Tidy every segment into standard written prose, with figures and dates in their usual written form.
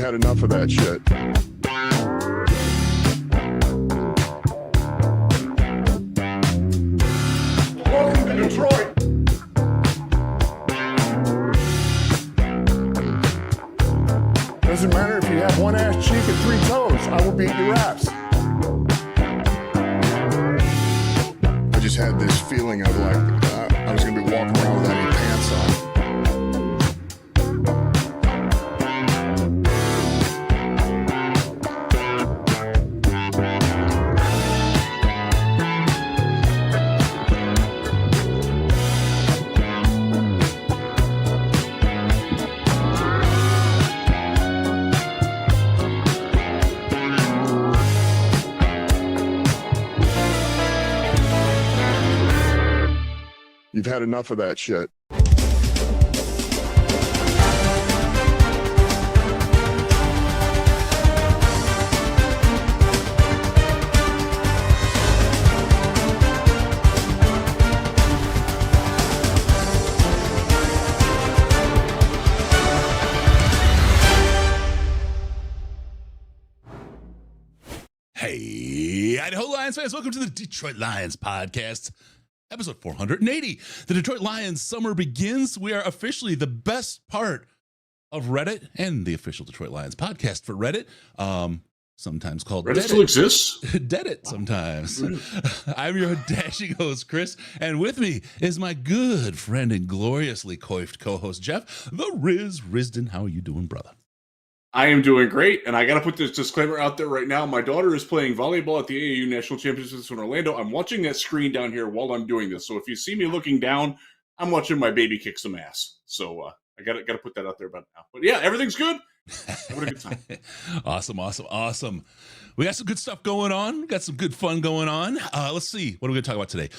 had enough of that shit. Welcome to Detroit. Doesn't matter if you have one ass cheek and three toes. I will beat your ass. I just had this feeling of like I was going to be walking around without any pants on. You've had enough of that shit. Hey, Idaho Lions fans, welcome to the Detroit Lions podcast. Episode 480. The Detroit Lions summer begins. We are officially the best part of Reddit and the official Detroit Lions podcast for Reddit. Sometimes called Reddit still exists? Deadit sometimes. I'm your dashing host, Chris, and with me is my good friend and gloriously coiffed co-host, Jeff, the Risdon. How are you doing, brother? I am doing great, and I got to put this disclaimer out there right now. My daughter is playing volleyball at the AAU National Championships in Orlando. I'm watching that screen down here while I'm doing this, so if you see me looking down, I'm watching my baby kick some ass. So I got to put that out there about now. But yeah, everything's good. Having a good time. Awesome. We got some good stuff going on. Got some good fun going on. Let's see. What are we going to talk about today?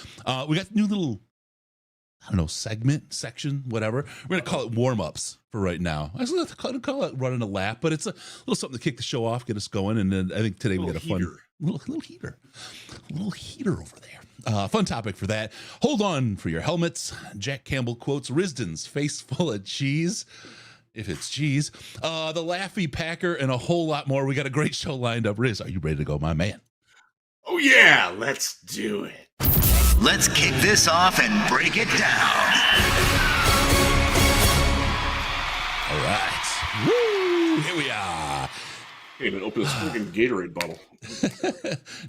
We got new little, I don't know, section, whatever. We're going to call it warm-ups for right now. I was going to call it running a lap, but it's a little something to kick the show off, get us going. And then I think today we got a fun little heater over there. Fun topic for that. Hold on for your helmets. Jack Campbell quotes Risdon's face full of cheese. If it's cheese. The Laffy Packer and a whole lot more. We got a great show lined up. Riz, are you ready to go, my man? Oh yeah, let's do it. Let's kick this off and break it down. All right. Woo! Here we are. Hey, man, open this freaking Gatorade bottle.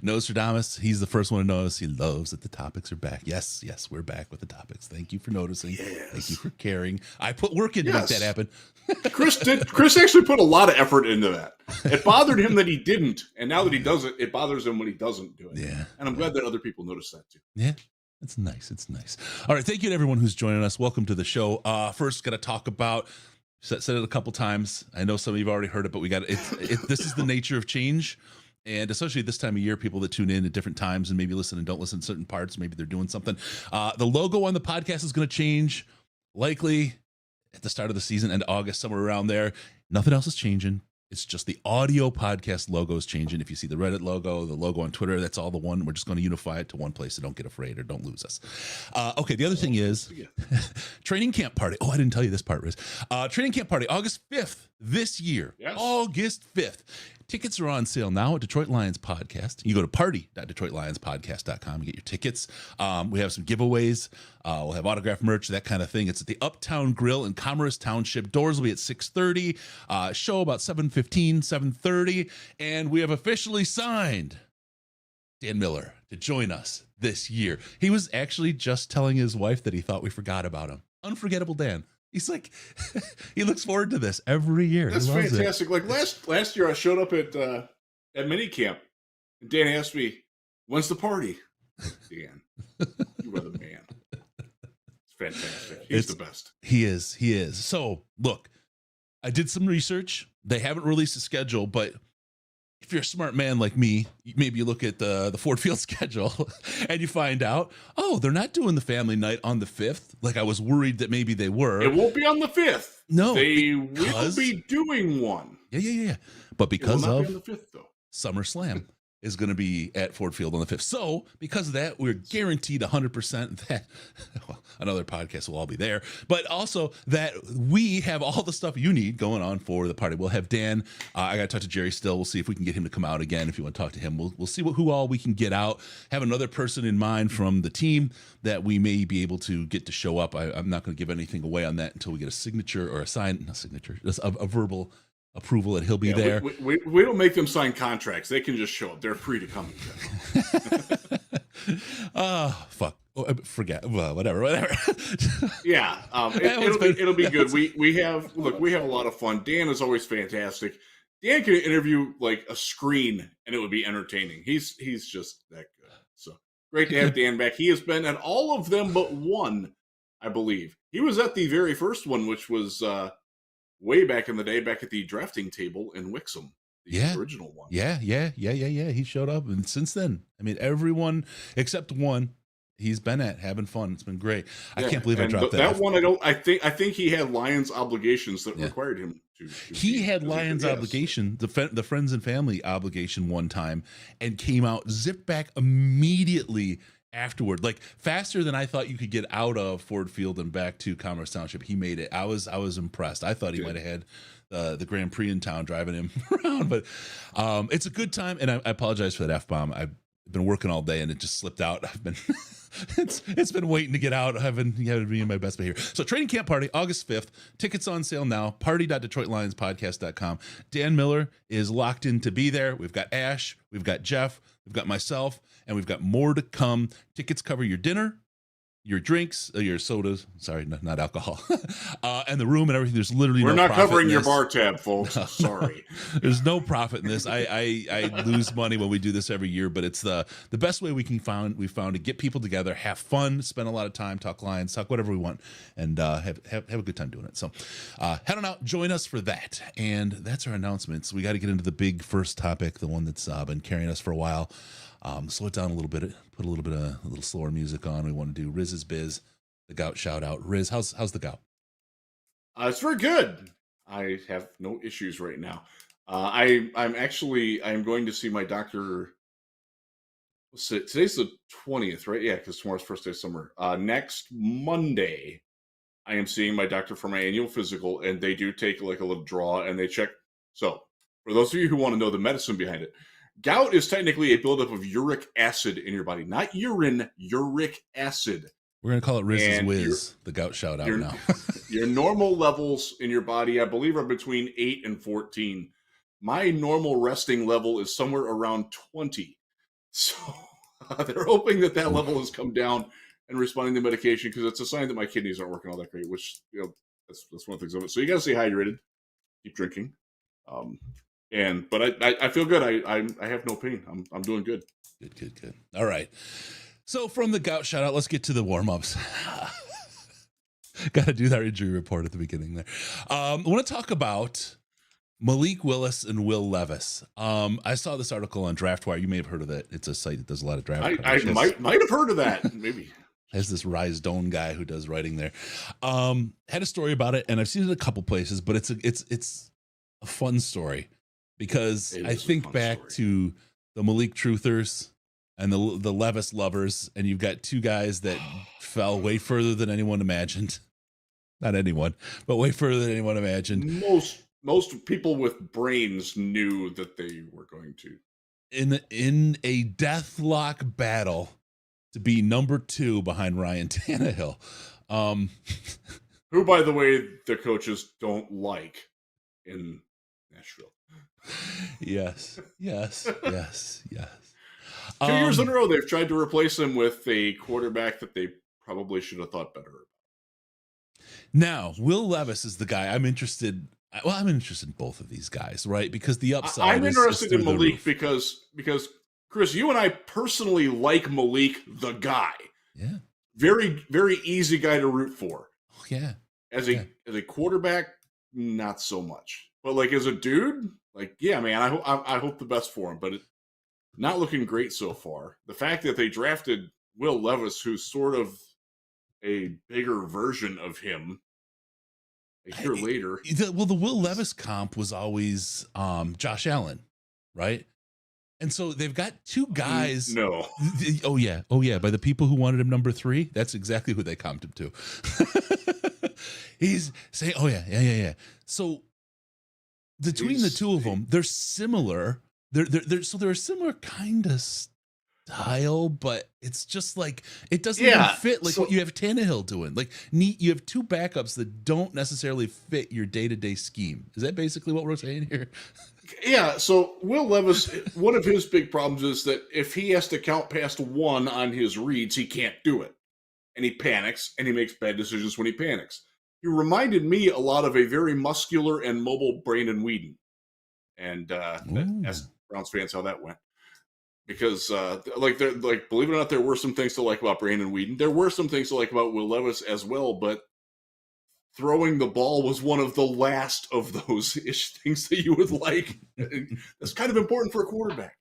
Nostradamus, he's the first one to notice. He loves that the topics are back. Yes, we're back with the topics. Thank you for noticing. Yes. Thank you for caring. I put work in to make that happen. Chris actually put a lot of effort into that. It bothered him that he didn't, and now that he does it, it bothers him when he doesn't do it. Yeah. And I'm glad that other people notice that too. Yeah. It's nice. All right. Thank you to everyone who's joining us. Welcome to the show. First, got to talk about, said it a couple times. I know some of you've already heard it, but we got it. This is the nature of change. And especially this time of year, people that tune in at different times and maybe listen and don't listen to certain parts, maybe they're doing something. The logo on the podcast is going to change likely at the start of the season, end of August, somewhere around there. Nothing else is changing. It's just the audio podcast logo is changing. If you see the Reddit logo, the logo on Twitter, that's all the one. We're just going to unify it to one place, so don't get afraid or don't lose us. Okay, the other thing is training camp party. Oh, I didn't tell you this part, Riz. Training camp party, August 5th this year. Yes. August 5th. Tickets are on sale now at Detroit Lions Podcast. You go to party.detroitlionspodcast.com and get your tickets. We have some giveaways. We'll have autograph merch, that kind of thing. It's at the Uptown Grill in Commerce Township. Doors will be at 6:30. Show about 7:15, 7:30. And we have officially signed Dan Miller to join us this year. He was actually just telling his wife that he thought we forgot about him. Unforgettable Dan. He's like, he looks forward to this every year. That's fantastic. Like last year, I showed up at minicamp, and Dan asked me, "When's the party?" Dan, you are the man. It's fantastic. He's the best. He is. So look, I did some research. They haven't released a schedule, but if you're a smart man like me, maybe you look at the Ford Field schedule and you find out, oh, they're not doing the family night on the 5th. Like I was worried that maybe they were. It won't be on the 5th. No, they will be doing one. Yeah. But because it will not of be on the 5th, though. SummerSlam is going to be at Ford Field on the 5th. So because of that, we're guaranteed 100% that well, another podcast will all be there, but also that we have all the stuff you need going on for the party. We'll have Dan. I got to talk to Jerry still. We'll see if we can get him to come out again. If you want to talk to him, we'll see who all we can get out. Have another person in mind from the team that we may be able to get to show up. I'm not going to give anything away on that until we get a signature or just a verbal approval that he'll be there. We don't make them sign contracts. They can just show up. They're free to come. Fuck. Forget. Well, whatever. Yeah, it'll be good. We have a lot of fun. Dan is always fantastic. Dan can interview like a screen and it would be entertaining. He's just that good. So great to have Dan back. He has been at all of them but one, I believe. He was at the very first one, which was way back in the day, back at the drafting table in Wixom, the original one. Yeah. He showed up, and since then, I mean, everyone except one he's been at having fun. It's been great. I can't believe I dropped that. That one, I think he had Lions obligations that required him to. He had Lions obligation, the friends and family obligation one time, and came out zipped back immediately afterward, like faster than I thought you could get out of Ford Field and back to Commerce Township. He made it. I was impressed. I thought he might have had the Grand Prix in town driving him around, but it's a good time. And I apologize for that F-bomb. I've been working all day and it just slipped out. I've been it's been waiting to get out. I've been being my best behavior. So training camp party, August 5th. Tickets on sale now. Party.DetroitLionsPodcast.com. Dan Miller is locked in to be there. We've got Ash, we've got Jeff, we've got myself, and we've got more to come. Tickets cover your dinner, your drinks, your sodas. Sorry, not alcohol, and the room and everything. There's literally we're no not covering your this. bar tab, folks. Sorry, there's no profit in this. I lose money when we do this every year, but it's the best way we found to get people together, have fun, spend a lot of time, talk Lions, talk whatever we want, and have a good time doing it. So head on out, join us for that, and that's our announcements. We got to get into the big first topic, the one that's been carrying us for a while. Slow it down a little bit, put a little slower music on. We want to do Riz's Biz, the gout shout out. Riz, how's the gout? It's very good. I have no issues right now. I'm going to see my doctor. Today's the 20th, right? Yeah, because tomorrow's first day of summer. Next Monday, I am seeing my doctor for my annual physical, and they do take like a little draw and they check. So for those of you who want to know the medicine behind it, gout is technically a buildup of uric acid in your body, not urine, uric acid. We're going to call it Riz's Whiz, the gout shout out now. Your normal levels in your body, I believe, are between 8 and 14. My normal resting level is somewhere around 20. So they're hoping that level has come down and responding to medication, because it's a sign that my kidneys aren't working all that great, which, that's one of the things of it. So you got to stay hydrated, keep drinking. But I feel good. I have no pain. I'm doing good. Good. All right. So from the gout shout out, let's get to the warm-ups. Got to do that injury report at the beginning there. I want to talk about Malik Willis and Will Levis. I saw this article on DraftWire. You may have heard of it. It's a site that does a lot of draft. I might have heard of that. Maybe. Has this Risdon guy who does writing there. Had a story about it, and I've seen it a couple places, but it's a fun story. Because I think back to the Malik truthers and the Levis lovers, and you've got two guys that fell way further than anyone imagined. Not anyone, but way further than anyone imagined. Most people with brains knew that they were going to. In a deathlock battle to be number 2 behind Ryan Tannehill. Who, by the way, the coaches don't like in Nashville. Yes. 2 years in a row, they've tried to replace him with a quarterback that they probably should have thought better about. Now, Will Levis is the guy I'm interested. Well, I'm interested in both of these guys, right? Because the upside. I'm interested in Malik because Chris, you and I personally like Malik, the guy. Yeah. Very, very easy guy to root for. Oh, yeah. As a quarterback, not so much. But like as a dude, like, yeah, man, I hope the best for him, but it's not looking great so far. The fact that they drafted Will Levis, who's sort of a bigger version of him, a year later. The Will Levis comp was always Josh Allen, right? And so they've got two guys. No. Oh yeah. By the people who wanted him number 3, that's exactly who they comped him to. He's saying, "Oh yeah." So between the two of them, they're similar. They're a similar kind of style, but it's just like it doesn't even fit like what you have Tannehill doing. Like you have two backups that don't necessarily fit your day-to-day scheme. Is that basically what we're saying here? Yeah, so Will Levis, one of his big problems is that if he has to count past 1 on his reads, he can't do it. And he panics, and he makes bad decisions when he panics. He reminded me a lot of a very muscular and mobile Brandon Weeden. And as Browns fans, how that went. Because, believe it or not, there were some things to like about Brandon Weeden. There were some things to like about Will Levis as well, but throwing the ball was one of the last of those things that you would like. That's kind of important for a quarterback.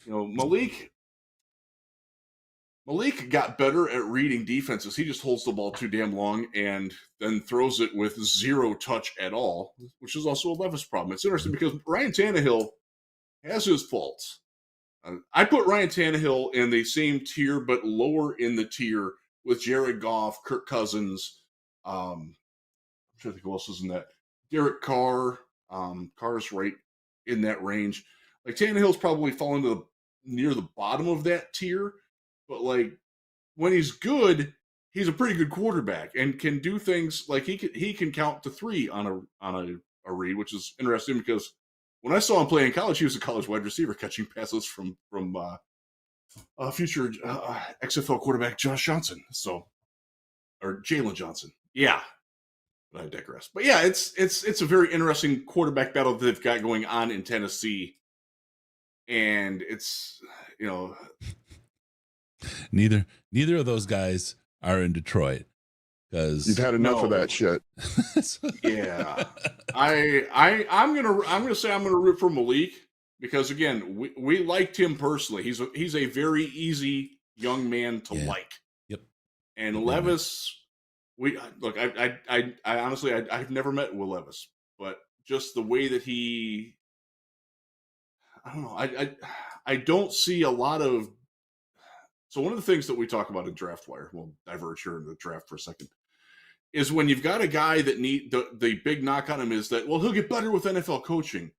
You know, Malik got better at reading defenses. He just holds the ball too damn long and then throws it with 0 touch at all, which is also a Levis problem. It's interesting because Ryan Tannehill has his faults. I put Ryan Tannehill in the same tier, but lower in the tier with Jared Goff, Kirk Cousins, I'm trying to think who else is in that. Derek Carr. Carr's right in that range. Like Tannehill's probably fallen to near the bottom of that tier, but like when he's good, he's a pretty good quarterback and can do things like he can count to 3 on a read, which is interesting because when I saw him play in college, he was a college wide receiver catching passes from future XFL quarterback Josh Johnson. Or Jalen Johnson. Yeah. I digress. But yeah, it's a very interesting quarterback battle that they've got going on in Tennessee. And it's, you know, neither of those guys are in Detroit because you've had enough of that shit. Yeah. I'm gonna say I'm gonna root for Malik because again, we liked him personally. He's a very easy young man to like. Yep. And Levis, I honestly I've never met Will Levis, but just the way that I don't know. I don't see a lot of. So one of the things that we talk about in Draft Wire, we'll diverge here in the draft for a second, is when you've got a guy that the big knock on him is that, well, he'll get better with NFL coaching.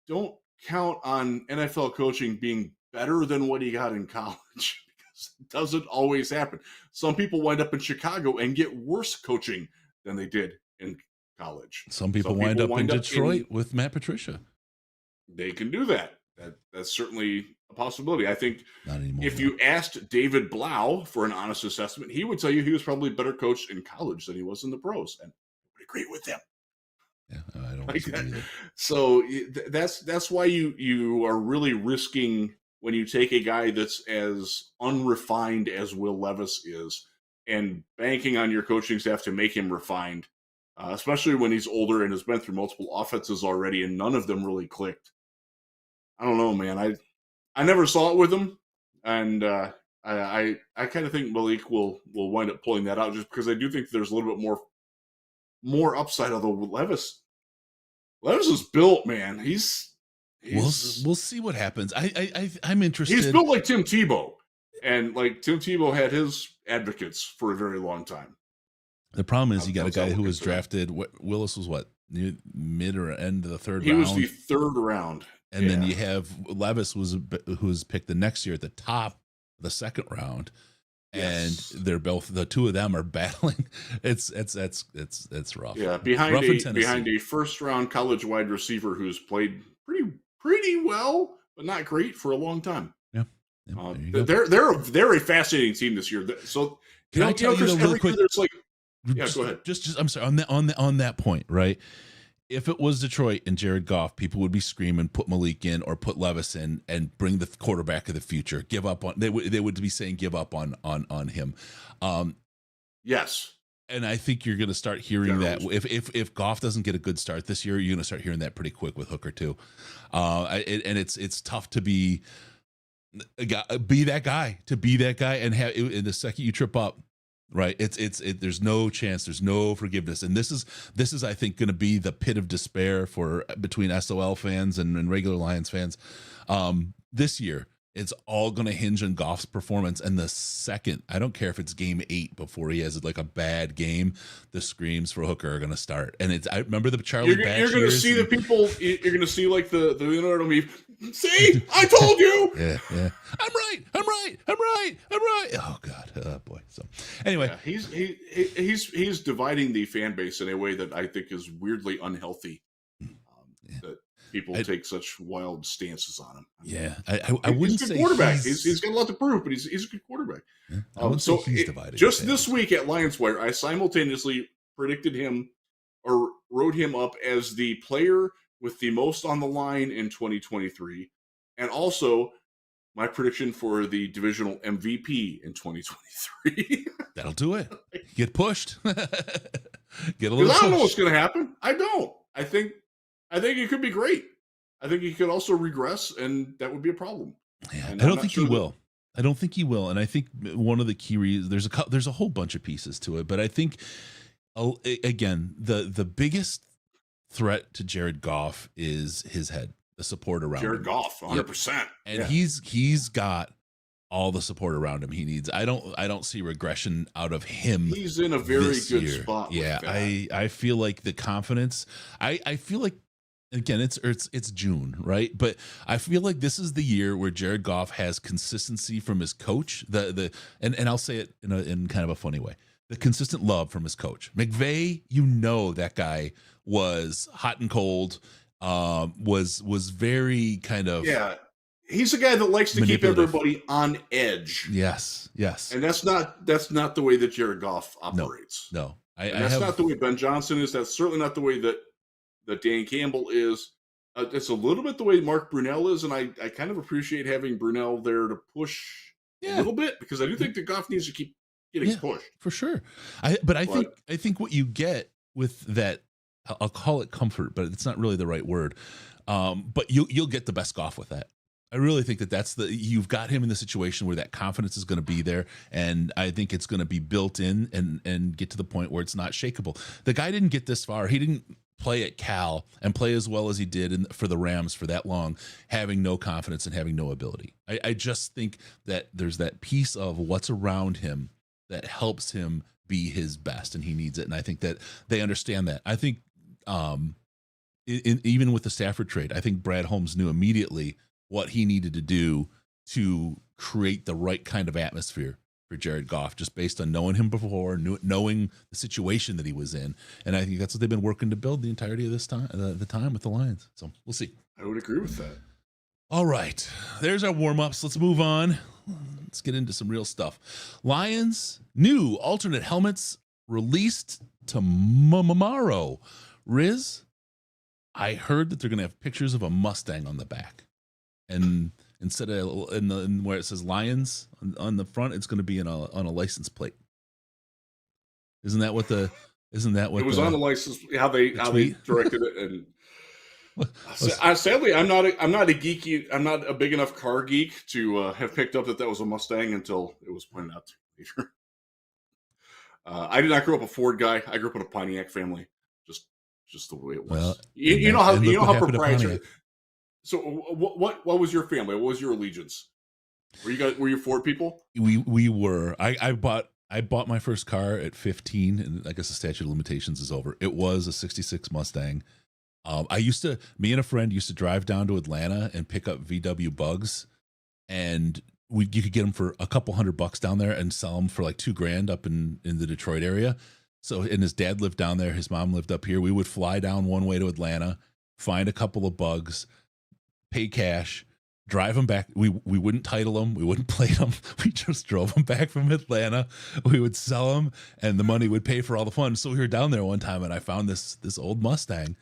Don't count on NFL coaching being better than what he got in college because it doesn't always happen. Some people wind up in Chicago and get worse coaching than they did in college. Some people wind up in Detroit with Matt Patricia. They can do that. That's certainly a possibility. I think Not anymore, if you asked David Blau for an honest assessment, he would tell you he was probably better coached in college than he was in the pros, and I would agree with him. Yeah, I don't Like see that either. So that's why you are really risking when you take a guy that's as unrefined as Will Levis is and banking on your coaching staff to make him refined, especially when he's older and has been through multiple offenses already and none of them really clicked. I don't know, man. I never saw it with him, and I kind of think Malik will wind up pulling that out just because I do think there's a little bit more upside. Although Levis is built, man. We'll see what happens. I'm interested. He's built like Tim Tebow, and like Tim Tebow had his advocates for a very long time. The problem is you got a guy who was drafted. Willis was what, mid or end of the third round? He was the third round. And then you have Levis who was picked the next year at the top of the second round, and they're both, the two of them are battling. It's rough. Yeah, behind a first round college wide receiver who's played pretty well, but not great for a long time. Yeah, they're a fascinating team this year. So can I tell you real quick? Yeah, go ahead. Just I'm sorry on that point, right? If it was Detroit and Jared Goff, people would be screaming, put Malik in or put Levis in and bring the quarterback of the future. Give up on, they would be saying give up on him. Yes. And I think you're going to start hearing that if Goff doesn't get a good start this year, you're going to start hearing that pretty quick with Hooker too. And it's tough to be that guy and have in the second you trip up, right? There's no chance, there's no forgiveness. And this is I think going to be the pit of despair for between SOL fans and regular Lions fans. This year, it's all going to hinge on Goff's performance. And the second, I don't care if it's game 8 before he has like a bad game, the screams for Hooker are going to start. And I remember the Charlie Batch You're going to years see and- the people. You're going to see like the Leonardo me. See, I told you. Yeah. I'm right. Oh God. Oh boy. So anyway, Yeah, he's dividing the fan base in a way that I think is weirdly unhealthy. That people take such wild stances on him. yeah, I wouldn't he's a say good quarterback. He's got a lot to prove, but he's a good quarterback. Yeah, I wouldn't say he's divided. Just this week at Lions Wire, I simultaneously predicted him or wrote him up as the player with the most on the line in 2023, and also my prediction for the divisional MVP in 2023. That'll do it. Get pushed. Get a Because little. I don't know push. what's going to happen. I don't. I think it could be great. I think he could also regress, and that would be a problem. Yeah, And I I'm don't not think sure he that- will. I don't think he will. And I think one of the key reasons there's a whole bunch of pieces to it, but I think again the biggest threat to Jared Goff is his head, the support around Jared him. Goff, 100%. And Yeah. he's got all the support around him he needs. I don't see regression out of him. He's in a very this good year. spot. with Yeah, that. I feel like the confidence. I feel like again it's June, right? But I feel like this is the year where Jared Goff has consistency from his coach. And I'll say it in kind of a funny way. The consistent love from his coach. McVay, that guy was hot and cold. Was very kind of Yeah. He's a guy that likes to keep manipulative. everybody on edge. Yes. And that's not the way that Jared Goff operates. No. And that's not the way Ben Johnson is. That's certainly not the way that Dan Campbell is. It's a little bit the way Mark Brunell is, and I kind of appreciate having Brunell there to push a little bit, because I do think that Goff needs to keep getting pushed. for sure. I think what you get with that, I'll call it comfort, but it's not really the right word. But you'll get the best Goff with that. I really think that's you've got him in the situation where that confidence is going to be there, and I think it's going to be built in and get to the point where it's not shakeable. The guy didn't get this far. He didn't play at Cal and play as well as he did for the Rams for that long, having no confidence and having no ability. I just think that there's that piece of what's around him that helps him be his best, and he needs it. And I think that they understand that. I think even with the Stafford trade, I think Brad Holmes knew immediately what he needed to do to create the right kind of atmosphere for Jared Goff, just based on knowing him before, knowing the situation that he was in. And I think that's what they've been working to build the entirety of this time, the time with the Lions. So we'll see. I would agree with that. All right. There's our warm-ups. Let's move on. Let's get into some real stuff. Lions new alternate helmets released tomorrow. Riz, I heard that they're going to have pictures of a Mustang on the back, and instead of in where it says Lions on the front, it's going to be on a license plate. Isn't that what it was on the license? How they directed it, and sadly, I'm not a big enough car geek to have picked up that was a Mustang until it was pointed out to me later. I did not grow up a Ford guy. I grew up in a Pontiac fammy. Just the way it was. Well, you know how proprietary. Pontiac. So what was your family? What was your allegiance? Were you Ford people? We were. I bought my first car at 15, and I guess the statute of limitations is over. It was a 66 Mustang. Me and a friend used to drive down to Atlanta and pick up VW Bugs, and you could get them for a couple $100 down there and sell them for like $2,000 up in the Detroit area. So, and his dad lived down there. His mom lived up here. We would fly down one way to Atlanta, find a couple of Bugs, pay cash, drive them back. We wouldn't title them. We wouldn't plate them. We just drove them back from Atlanta. We would sell them, and the money would pay for all the fun. So we were down there one time, and I found this old Mustang,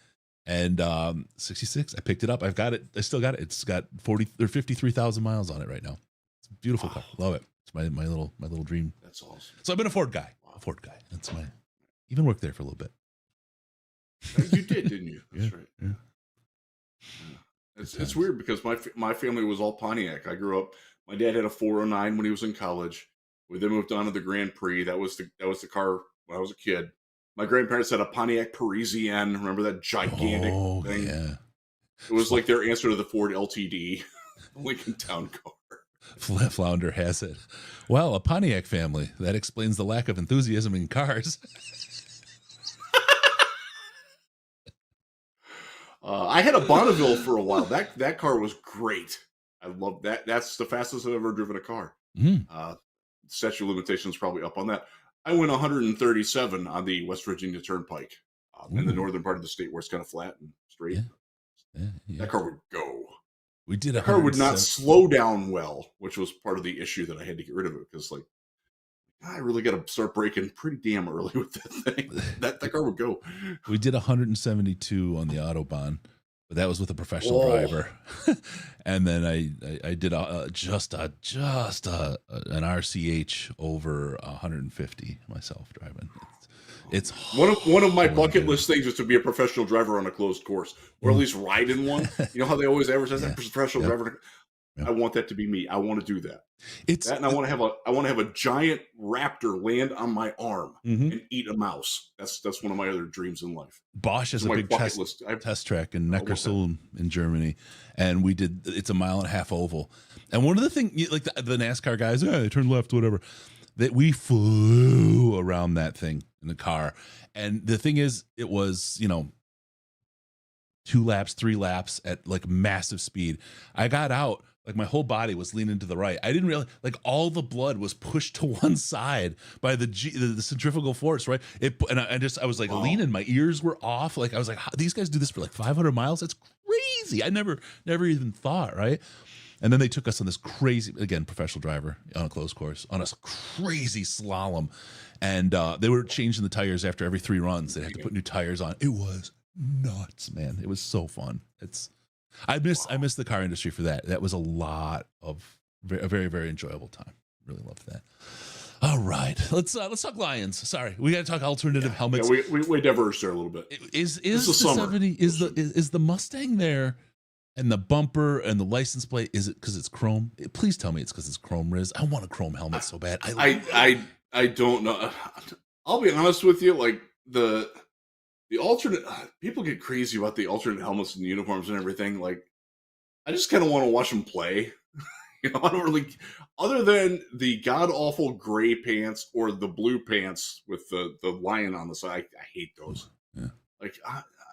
and 66. I picked it up. I've got it. I still got it. It's got 53,000 miles on it right now. It's a beautiful car. Love it. It's my little dream. That's awesome. So I've been a Ford guy. That's my. Even worked there for a little bit. You did, didn't you? That's right. Yeah. It's weird because my family was all Pontiac. I grew up. My dad had a 409 when he was in college. We then moved on to the Grand Prix. That was the car when I was a kid. My grandparents had a Pontiac Parisienne. Remember that gigantic thing? Yeah. It was like their answer to the Ford LTD, Lincoln Town car. Flounder has it. Well, a Pontiac family. That explains the lack of enthusiasm in cars. I had a Bonneville for a while. That car was great. I love that. That's the fastest I've ever driven a car. Mm. Statute of limitations probably up on that. I went 137 on the West Virginia Turnpike in the northern part of the state where it's kind of flat and straight. Yeah. That car would go. We did. The car would not slow down well, which was part of the issue that I had to get rid of it because, like, I really got to start braking pretty damn early with that thing. That car would go. We did 172 on the Autobahn, but that was with a professional driver. And then I did just an RCH over 150 myself driving. It's one of my bucket list things is to be a professional driver on a closed course, or at least ride in one. You know how they always advertise that professional driver. I want that to be me. I want to do that. And I want to have a giant raptor land on my arm and eat a mouse. That's one of my other dreams in life. Bosch has a big test track in Neckarsulm in Germany, and we did. It's a 1.5 mile oval, and one of the things like the NASCAR guys, they turn left, whatever. That we flew around that thing in the car, and the thing is, it was 2 laps, 3 laps at like massive speed. I got out. Like my whole body was leaning to the right. I didn't realize like all the blood was pushed to one side by the centrifugal force, right? I was like leaning. My ears were off. Like I was like, these guys do this for like 500 miles. That's crazy. I never even thought, right? And then they took us on this crazy, again, professional driver on a closed course on a crazy slalom, and they were changing the tires after every 3 runs. They had to put new tires on. It was nuts, man. It was so fun. I miss the car industry for that. That was a lot of a very, very enjoyable time. Really loved that. All right, let's talk Lions. Sorry, we got to talk alternative helmets. Yeah, we diverged there a little bit. Is the Mustang there, and the bumper and the license plate? Is it because it's chrome? Please tell me it's because it's chrome, Riz. I want a chrome helmet so bad. I don't know. I'll be honest with you. Like the alternate, people get crazy about the alternate helmets and the uniforms and everything. Like, I just kind of want to watch them play. I don't really, other than the god awful gray pants or the blue pants with the lion on the side. I hate those. Yeah. Like,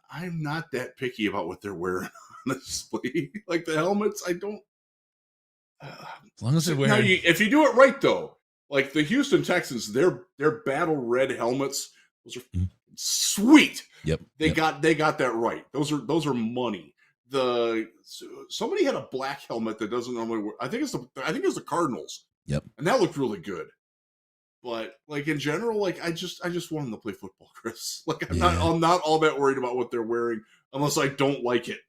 I'm not that picky about what they're wearing, honestly. Like the helmets, I don't. As long as they're wearing. If you do it right, though, like the Houston Texans, their battle red helmets, those are sweet. Yep. They got that right. Those are money. Somebody had a black helmet that doesn't normally work. I think it's the Cardinals. Yep. And that looked really good. But like in general, like I just want them to play football, Chris. Like I'm not all that worried about what they're wearing unless I don't like it.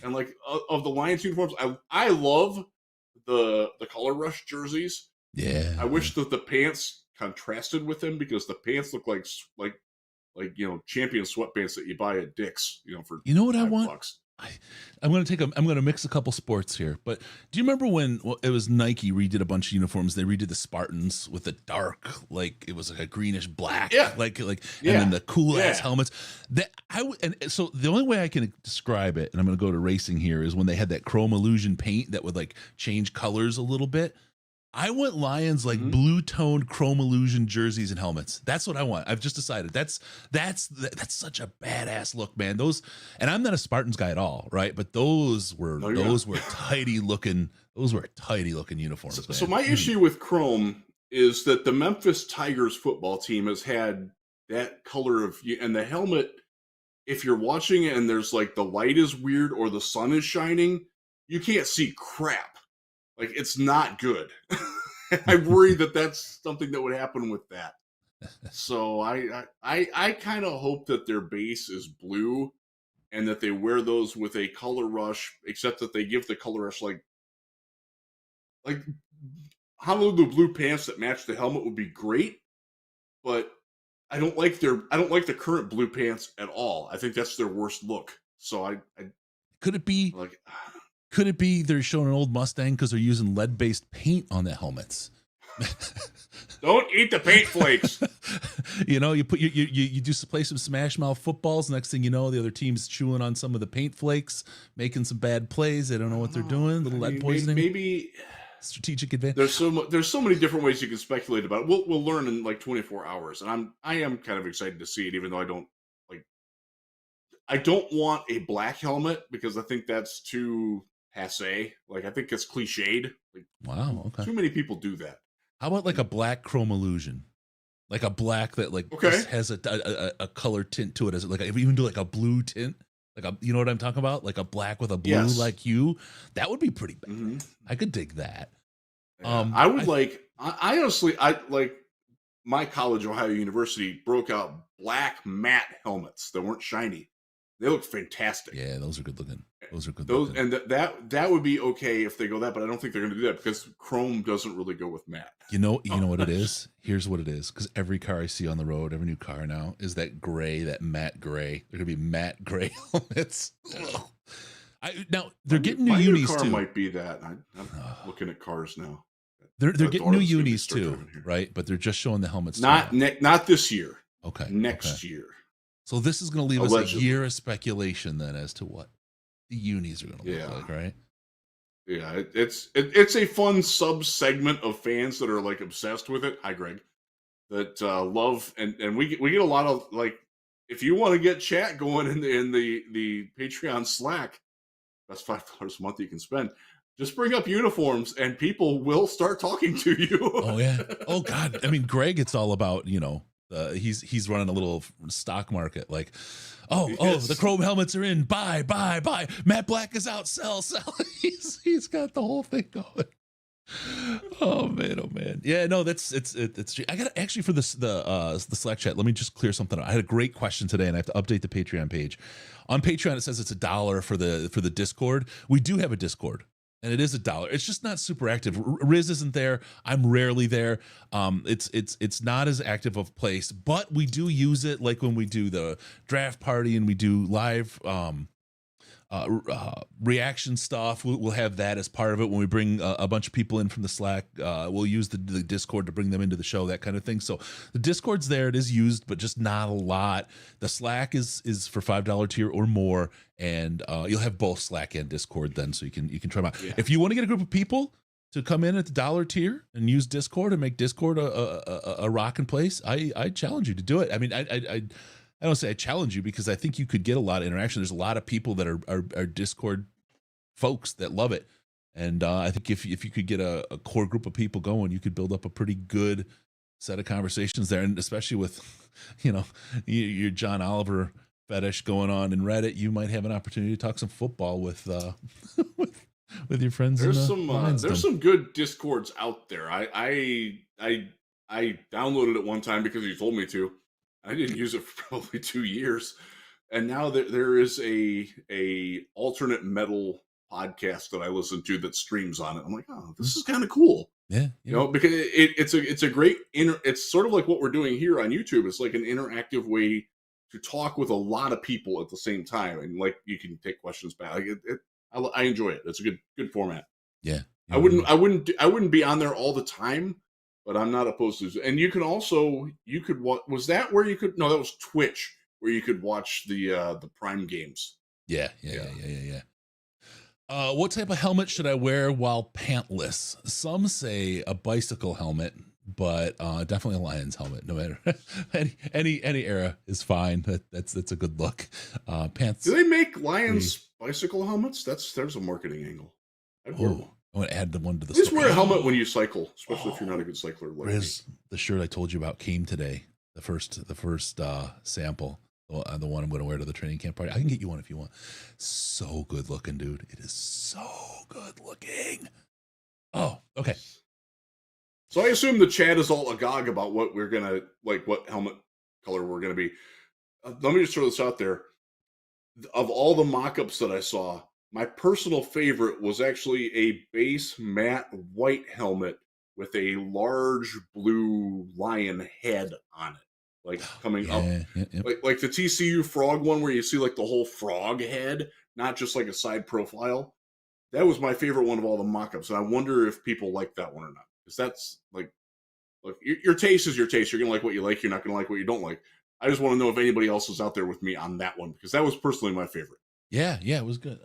And like of the Lions uniforms, I love the color rush jerseys. Yeah. I wish that the pants contrasted with them because the pants look like champion sweatpants that you buy at Dick's, for what I want? $5. I'm going to mix a couple sports here, but do you remember when it was Nike redid a bunch of uniforms? They redid the Spartans with the dark, like it was like a greenish black, and then the cool ass helmets. So the only way I can describe it, and I'm going to go to racing here, is when they had that chrome illusion paint that would like change colors a little bit. I want Lions like blue toned chrome illusion jerseys and helmets. That's what I want. I've just decided that's such a badass look, man. Those, and I'm not a Spartans guy at all, right? But those were tidy looking. Those were tidy looking uniforms. So my issue with chrome is that the Memphis Tigers football team has had that color of, and the helmet. If you're watching it and there's like the light is weird or the sun is shining, you can't see crap. Like, it's not good. I worry that that's something that would happen with that. So I kind of hope that their base is blue and that they wear those with a color rush, except that they give the color rush like Honolulu blue pants that match the helmet would be great, but I don't like the current blue pants at all. I think that's their worst look. So could it be they're showing an old Mustang because they're using lead-based paint on the helmets? Don't eat the paint flakes. You know, you put you do play some smash mouth footballs. Next thing you know, the other team's chewing on some of the paint flakes, making some bad plays. They don't know what they're doing. Little lead poisoning. Maybe strategic advantage. There's so many different ways you can speculate about it. We'll learn in like 24 hours, and I am kind of excited to see it, even though I don't want a black helmet because I think that's too passe. Like I think it's cliched. Like, wow, okay. Too many people do that. How about like a black chrome illusion? Like a black that just has a color tint to it. Is it like even do like a blue tint? Like you know what I'm talking about? Like a black with a blue like hue. That would be pretty bad. Mm-hmm. I could dig that. Yeah. I honestly like my college, Ohio University, broke out black matte helmets that weren't shiny. They look fantastic. Yeah, those are good looking. And that would be okay if they go that, but I don't think they're going to do that because chrome doesn't really go with matte. You know what it is? Here's what it is. Because every car I see on the road, every new car now is that gray, that matte gray. They're going to be matte gray helmets. Now they're getting new unis car too. Might be that. I'm looking at cars now. They're getting new unis too, right? But they're just showing the helmets. Not this year. Okay. Next year. So this is going to leave us a year of speculation then as to what the unis are going to look like, right? Yeah, it's a fun sub segment of fans that are like obsessed with it. Hi, Greg. That love and we get a lot of like, if you want to get chat going in the Patreon Slack, that's $5 a month you can spend. Just bring up uniforms and people will start talking to you. Oh yeah. Oh God. I mean, Greg, it's all about he's running a little stock market. Like, the chrome helmets are in. Buy. Matt Black is out. Sell. He's got the whole thing going. Oh man. Yeah, no, it's. I got actually for the Slack chat. Let me just clear something up. I had a great question today, and I have to update the Patreon page. On Patreon, it says it's $1 for the Discord. We do have a Discord. And it is $1. It's just not super active. Riz isn't there. I'm rarely there. It's not as active of place, but we do use it like when we do the draft party and we do live reaction stuff. We'll have that as part of it when we bring a bunch of people in from the Slack. We'll use the Discord to bring them into the show, that kind of thing. So the Discord's there. It is used, but just not a lot. The Slack is for $5 tier or more, and you'll have both Slack and Discord then, so you can try them out. Yeah. If you want to get a group of people to come in at the $1 tier and use Discord and make Discord a rockin' place, I challenge you to do it. I mean, I don't say I challenge you because I think you could get a lot of interaction. There's a lot of people that are Discord folks that love it. And I think if you could get a core group of people going, you could build up a pretty good set of conversations there. And especially with, your John Oliver fetish going on in Reddit, you might have an opportunity to talk some football with your friends. There's some good Discords out there. I downloaded it one time because you told me to. I didn't use it for probably 2 years, and now there is a alternate metal podcast that I listen to that streams on it. I'm like, oh, this is kind of cool. Yeah. Because it's a great it's sort of like what we're doing here on YouTube. It's like an interactive way to talk with a lot of people at the same time, and like you can take questions back. Like I enjoy it. It's a good format. Yeah. I wouldn't be on there all the time. But I'm not opposed to it. And you could was that where you could, no, that was Twitch where you could watch the Prime games. Yeah. What type of helmet should I wear while pantless? Some say a bicycle helmet, but definitely a Lions helmet. No matter any era is fine. That's a good look. Pants. Do they make Lions bicycle helmets? There's a marketing angle. I'd wear one. I want to add the one to the. Just wear a helmet when you cycle, especially if you're not a good cycler. Like Riz, the shirt I told you about came today. The first sample, the one I'm going to wear to the training camp party. I can get you one if you want. So good looking, dude. It is so good looking. Oh, okay. So I assume the chat is all agog about what we're gonna what helmet color we're gonna be. Let me just throw this out there. Of all the mock-ups that I saw, my personal favorite was actually a base matte white helmet with a large blue lion head on it, like coming up, like the TCU frog one where you see like the whole frog head, not just like a side profile. That was my favorite one of all the mock-ups, and I wonder if people like that one or not, because that's like look, your taste is your taste. You're gonna like what you like. You're not gonna like what you don't like. I just want to know if anybody else is out there with me on that one because that was personally my favorite. Yeah, it was good.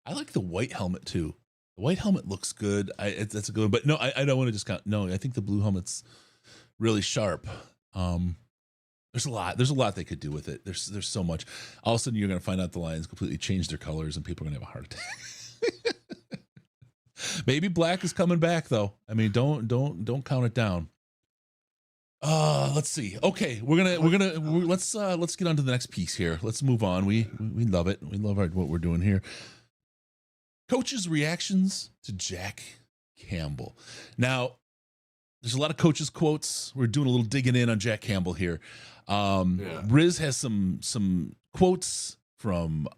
I like the white helmet too. The white helmet looks good. That's a good one. But no, I don't want to discount. No, I think the blue helmet's really sharp. There's a lot they could do with it. There's so much. All of a sudden, you're going to find out the Lions completely changed their colors, and people are going to have a heart attack. Maybe black is coming back, though. I mean, don't count it down. Let's see. Okay, let's get on to the next piece here. Let's move on. We love it. We love what we're doing here. Coaches' reactions to Jack Campbell. Now, there's a lot of coaches' quotes. We're doing a little digging in on Jack Campbell here. Riz has some quotes from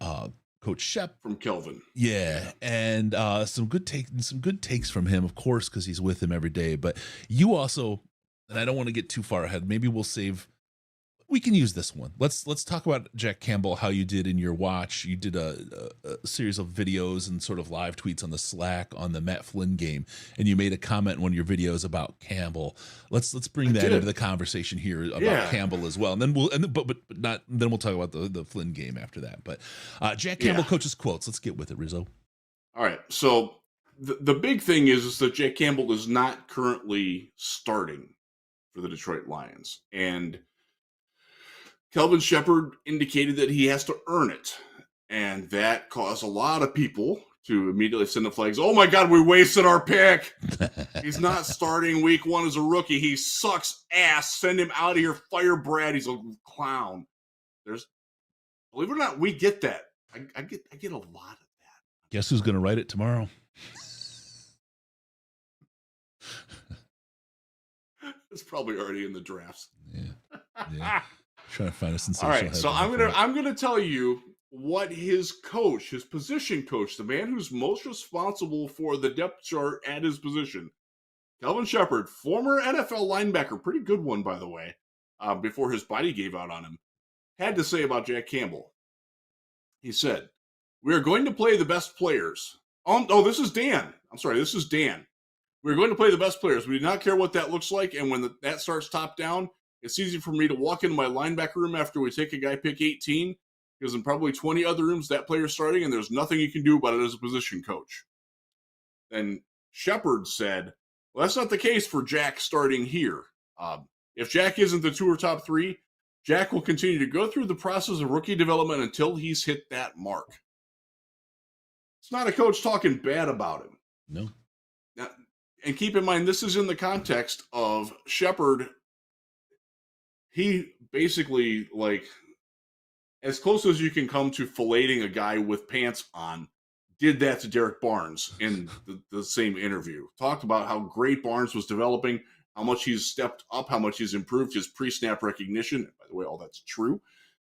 Coach Shep, from Kelvin. Yeah, and some good takes from him, of course, because he's with him every day. But you also, and I don't want to get too far ahead. Maybe we can use this one. Let's talk about Jack Campbell, how you did in your watch. You did a series of videos and sort of live tweets on the Slack on the Matt Flynn game, and you made a comment in one of your videos about Campbell. Let's bring that into the conversation here about Campbell as well, and then we'll talk about the Flynn game after that. But Jack Campbell coaches quotes. Let's get with it, Rizzo. All right. So the big thing is that Jack Campbell is not currently starting for the Detroit Lions, and Kelvin Shepherd indicated that he has to earn it, and that caused a lot of people to immediately send the flags. Oh my God, we wasted our pick. He's not starting week 1 as a rookie. He sucks ass. Send him out of here. Fire Brad. He's a clown. Believe it or not, we get that. I get a lot of that. Guess who's going to write it tomorrow? It's probably already in the drafts. Yeah. Trying to find a sensational. All right, so I'm gonna tell you what his position coach, the man who's most responsible for the depth chart at his position, Kelvin Shepherd, former NFL linebacker, pretty good one by the way, before his body gave out on him, had to say about Jack Campbell. He said, "We are going to play the best players." This is Dan. I'm sorry, this is Dan. We're going to play the best players. We do not care what that looks like, and when that starts top down, it's easy for me to walk into my linebacker room after we take a guy pick 18, because in probably 20 other rooms that player's starting, and there's nothing you can do about it as a position coach. And Shepherd said, well, that's not the case for Jack starting here. If Jack isn't the 2 or top 3, Jack will continue to go through the process of rookie development until he's hit that mark. It's not a coach talking bad about him. No. Now, and keep in mind, this is in the context of Shepherd. He basically, as close as you can come to filleting a guy with pants on, did that to Derek Barnes in the same interview. Talked about how great Barnes was developing, how much he's stepped up, how much he's improved his pre-snap recognition. By the way, all that's true.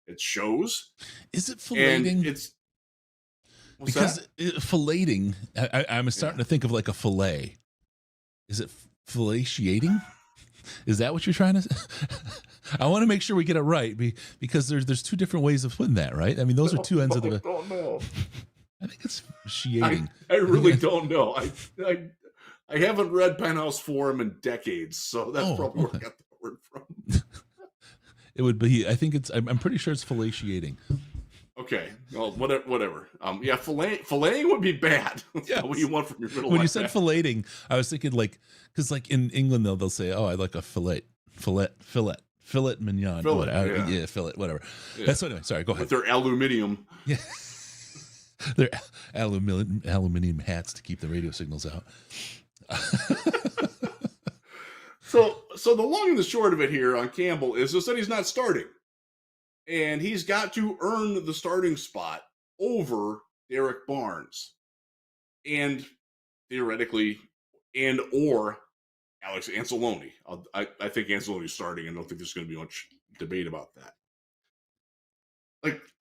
It shows. Is it filleting? Filleting, I'm starting to think of like a fillet. Is it fellatiating? Is that what you're trying to say? I want to make sure we get it right because there's 2 different ways of putting that, right? I mean, those are 2 ends of the. I don't know. I think it's shiating. I really don't know. I haven't read Penthouse Forum in decades, so that's probably where I got the word from. It would be. I think it's. I'm pretty sure it's fellatiating. Okay, well, whatever. Filleting would be bad. That's what you want from your middle. When you said filleting, I was thinking because in England they'll say, "Oh, I like a fillet mignon." Fillet, whatever. Yeah. That's anyway. Sorry, go ahead. With their aluminium. Yeah, their aluminium hats to keep the radio signals out. So the long and the short of it here on Campbell is just that he's not starting. And he's got to earn the starting spot over Derek Barnes. And theoretically, or Alex Anzalone. I think Anzalone's starting. I don't think there's going to be much debate about that.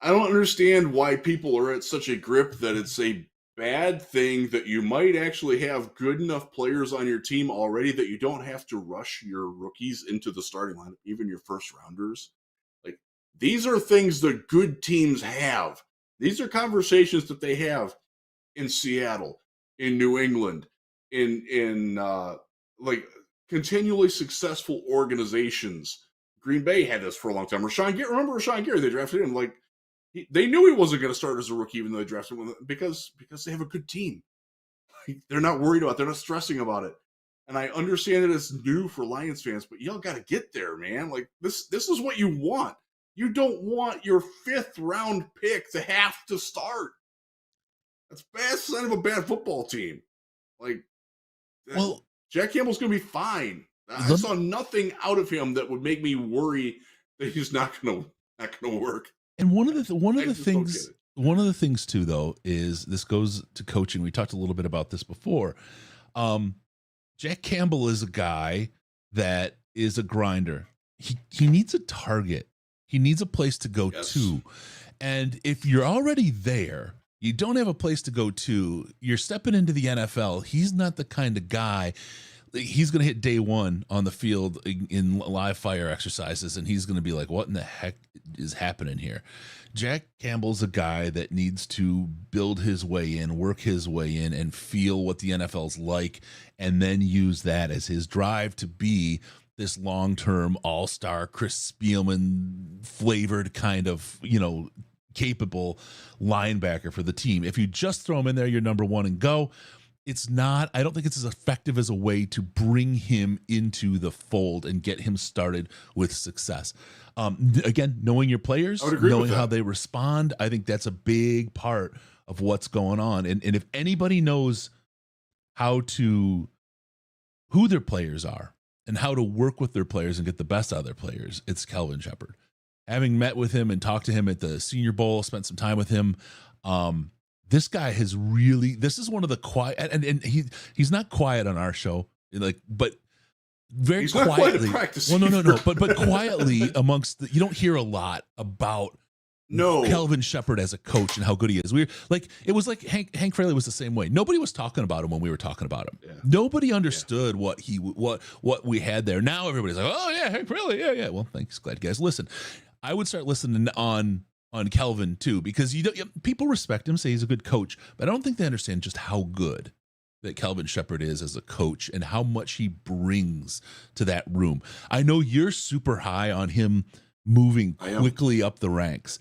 I don't understand why people are at such a grip that it's a bad thing that you might actually have good enough players on your team already that you don't have to rush your rookies into the starting lineup, even your first rounders. These are things that good teams have. These are conversations that they have in Seattle, in New England, in continually successful organizations. Green Bay had this for a long time. Remember Rashawn Gary? They drafted him they knew he wasn't going to start as a rookie, even though they drafted him because they have a good team. They're not worried about it. They're not stressing about it. And I understand that it's new for Lions fans, but y'all got to get there, man. Like this is what you want. You don't want your 5th round pick to have to start. That's bad sign of a bad football team. Like, Well, Jack Campbell's going to be fine. I saw nothing out of him that would make me worry that he's not going to work. and one of the things too, though, is this goes to coaching. We talked a little bit about this before. Jack Campbell is a guy that is a grinder. He needs a target. He needs a place to go to. And if you're already there, you don't have a place to go to, you're stepping into the NFL. He's not the kind of guy. He's going to hit day one on the field in live fire exercises, and he's going to be like, what in the heck is happening here? Jack Campbell's a guy that needs to build his way in, work his way in, and feel what the NFL's like, and then use that as his drive to be this long-term all-star Chris Spielman flavored kind of, capable linebacker for the team. If you just throw him in there, you're number one and go. I don't think it's as effective as a way to bring him into the fold and get him started with success. Again, knowing your players, knowing how they respond, I think that's a big part of what's going on. And if anybody knows who their players are and how to work with their players and get the best out of their players, it's Kelvin Shepherd. Having met with him and talked to him at the Senior Bowl, spent some time with him, this guy has really, this is one of the quiet, and he's not quiet on our show, but very he's quietly. Not quiet at practice. Well, no, but quietly amongst you don't hear a lot about Kelvin Shepherd as a coach and how good he is. It was like Hank Fraley was the same way. Nobody was talking about him when we were talking about him. Yeah. Nobody understood what we had there. Now everybody's like, oh yeah, Hank Fraley, yeah. Well, thanks, glad you guys listen. I would start listening on Kelvin too, because people respect him, say he's a good coach, but I don't think they understand just how good that Kelvin Shepherd is as a coach and how much he brings to that room. I know you're super high on him moving quickly up the ranks.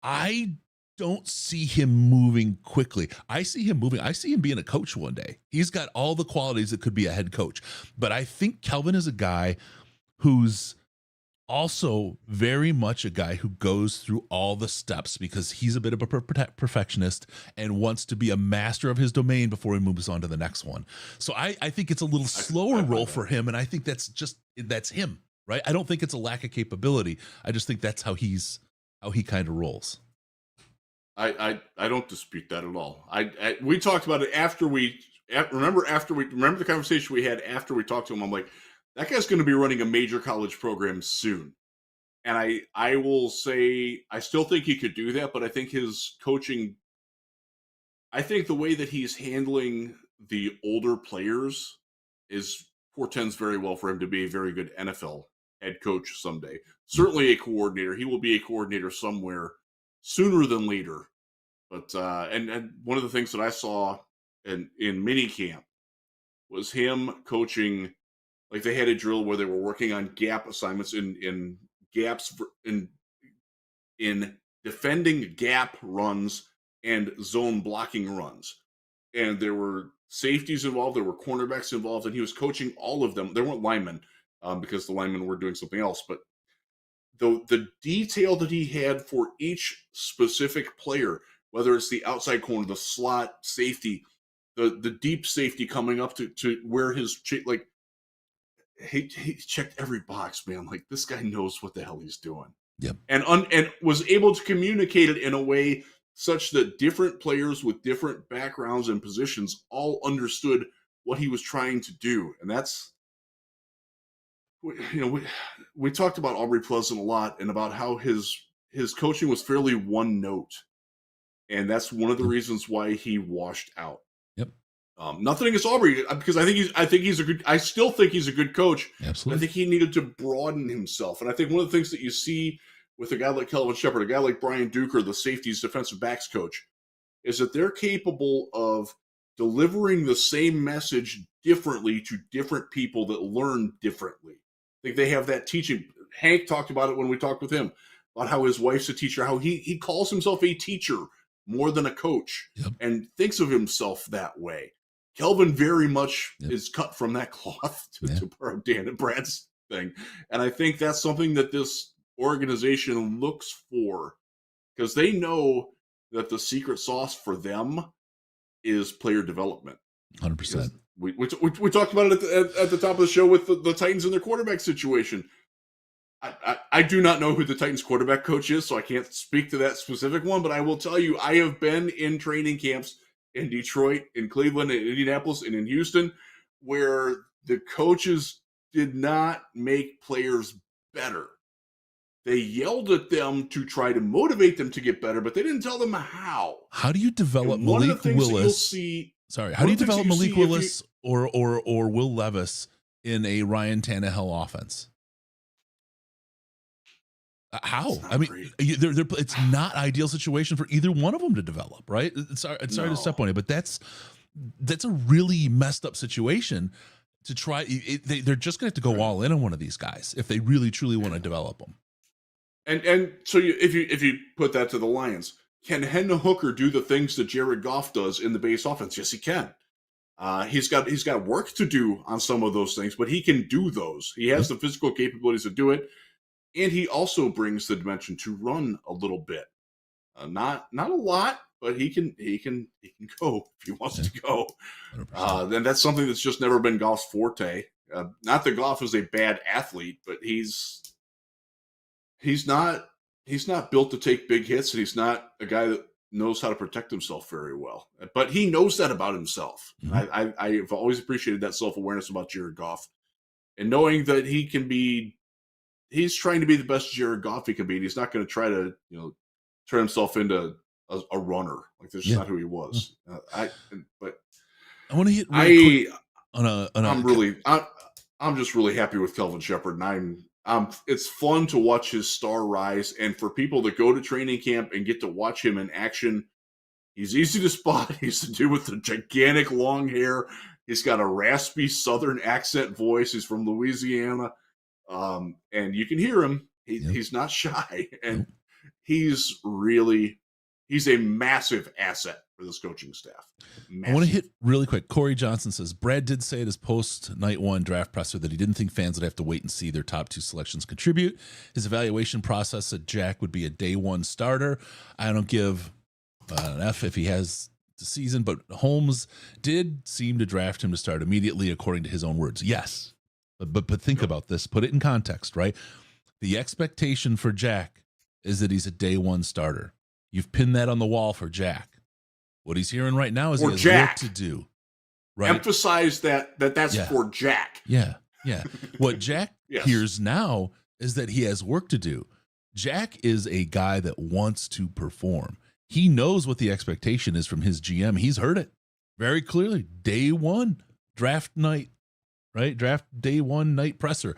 I don't see him moving quickly. I see him moving. I see him being a coach one day. He's got all the qualities that could be a head coach, but I think Kelvin is a guy who's also very much a guy who goes through all the steps because he's a bit of a perfectionist and wants to be a master of his domain before he moves on to the next one. So I think it's a little slower role for him, and I think that's him, right? I don't think it's a lack of capability. I just think that's how he kind of rolls. I don't dispute that at all. We talked about it remember the conversation we had after we talked to him. I'm like, that guy's going to be running a major college program soon. And I will say, I still think he could do that, but I think his coaching, I think the way that he's handling the older players portends very well for him to be a very good NFL head coach someday. Certainly a coordinator. He will be a coordinator somewhere sooner than later. But, and one of the things that I saw in minicamp was him coaching. Like they had a drill where they were working on gap assignments in gaps in defending gap runs and zone blocking runs. And there were safeties involved, there were cornerbacks involved, and he was coaching all of them. There weren't linemen because the linemen were doing something else. But the detail that he had for each specific player, whether it's the outside corner, the slot safety, the deep safety coming up to where his he checked every box, man. Like, this guy knows what the hell he's doing. Yep. And was able to communicate it in a way such that different players with different backgrounds and positions all understood what he was trying to do. And that's, we talked about Aubrey Pleasant a lot and about how his coaching was fairly one note. And that's one of the reasons why he washed out. Nothing against Aubrey, because I still think he's a good coach. Absolutely. I think he needed to broaden himself. And I think one of the things that you see with a guy like Kelvin Shepherd, a guy like Brian Duker, the safeties defensive backs coach, is that they're capable of delivering the same message differently to different people that learn differently. I think they have that teaching. Hank talked about it when we talked with him about how his wife's a teacher, how he calls himself a teacher more than a coach and thinks of himself that way. Kelvin very much is cut from that cloth, to borrow Dan and Brad's thing. And I think that's something that this organization looks for, because they know that the secret sauce for them is player development. 100%. We talked about it at the top of the show with the Titans and their quarterback situation. I do not know who the Titans quarterback coach is, so I can't speak to that specific one, but I will tell you, I have been in training camps in Detroit, in Cleveland, in Indianapolis, and in Houston, where the coaches did not make players better. They yelled at them to try to motivate them to get better, but they didn't tell them how. How do you develop Malik Willis? How do you develop Malik Willis or Will Levis in a Ryan Tannehill offense? How? I mean, it's not ideal situation for either one of them to develop, right? Sorry to step on it, but that's a really messed up situation to try. They're just going to have to go all in on one of these guys if they really truly want to develop them. And so if you put that to the Lions, can Hendon Hooker do the things that Jared Goff does in the base offense? Yes, he can. He's got work to do on some of those things, but he can do those. He has the physical capabilities to do it. And he also brings the dimension to run a little bit, not a lot, but he can go if he wants to go. Then that's something that's just never been Goff's forte. Not that Goff is a bad athlete, but he's not built to take big hits, and he's not a guy that knows how to protect himself very well. But he knows that about himself. Mm-hmm. I've always appreciated that self-awareness about Jared Goff, and knowing that he's trying to be the best Jared Goff he can be. And he's not going to try to, turn himself into a runner. Like, that's just not who he was. I want to hit really quick I'm just really happy with Kelvin Shepherd, and it's fun to watch his star rise. And for people that go to training camp and get to watch him in action, he's easy to spot. He's the dude with the gigantic long hair. He's got a raspy Southern accent voice. He's from Louisiana. And you can hear him. He's not shy, and he's a massive asset for this coaching staff. Massive. I want to hit really quick. Corey Johnson says Brad did say at his post night one draft presser that he didn't think fans would have to wait and see their top two selections contribute. His evaluation process said Jack would be a day one starter. I don't give an F if he has the season, but Holmes did seem to draft him to start immediately, according to his own words. Yes. But think about this. Put it in context, right? The expectation for Jack is that he's a day one starter. You've pinned that on the wall for Jack. What he's hearing right now is he has work to do. Right? Emphasize that's for Jack. Yeah. What Jack hears now is that he has work to do. Jack is a guy that wants to perform. He knows what the expectation is from his GM. He's heard it very clearly. Day one, draft night. Right? Draft day one night presser.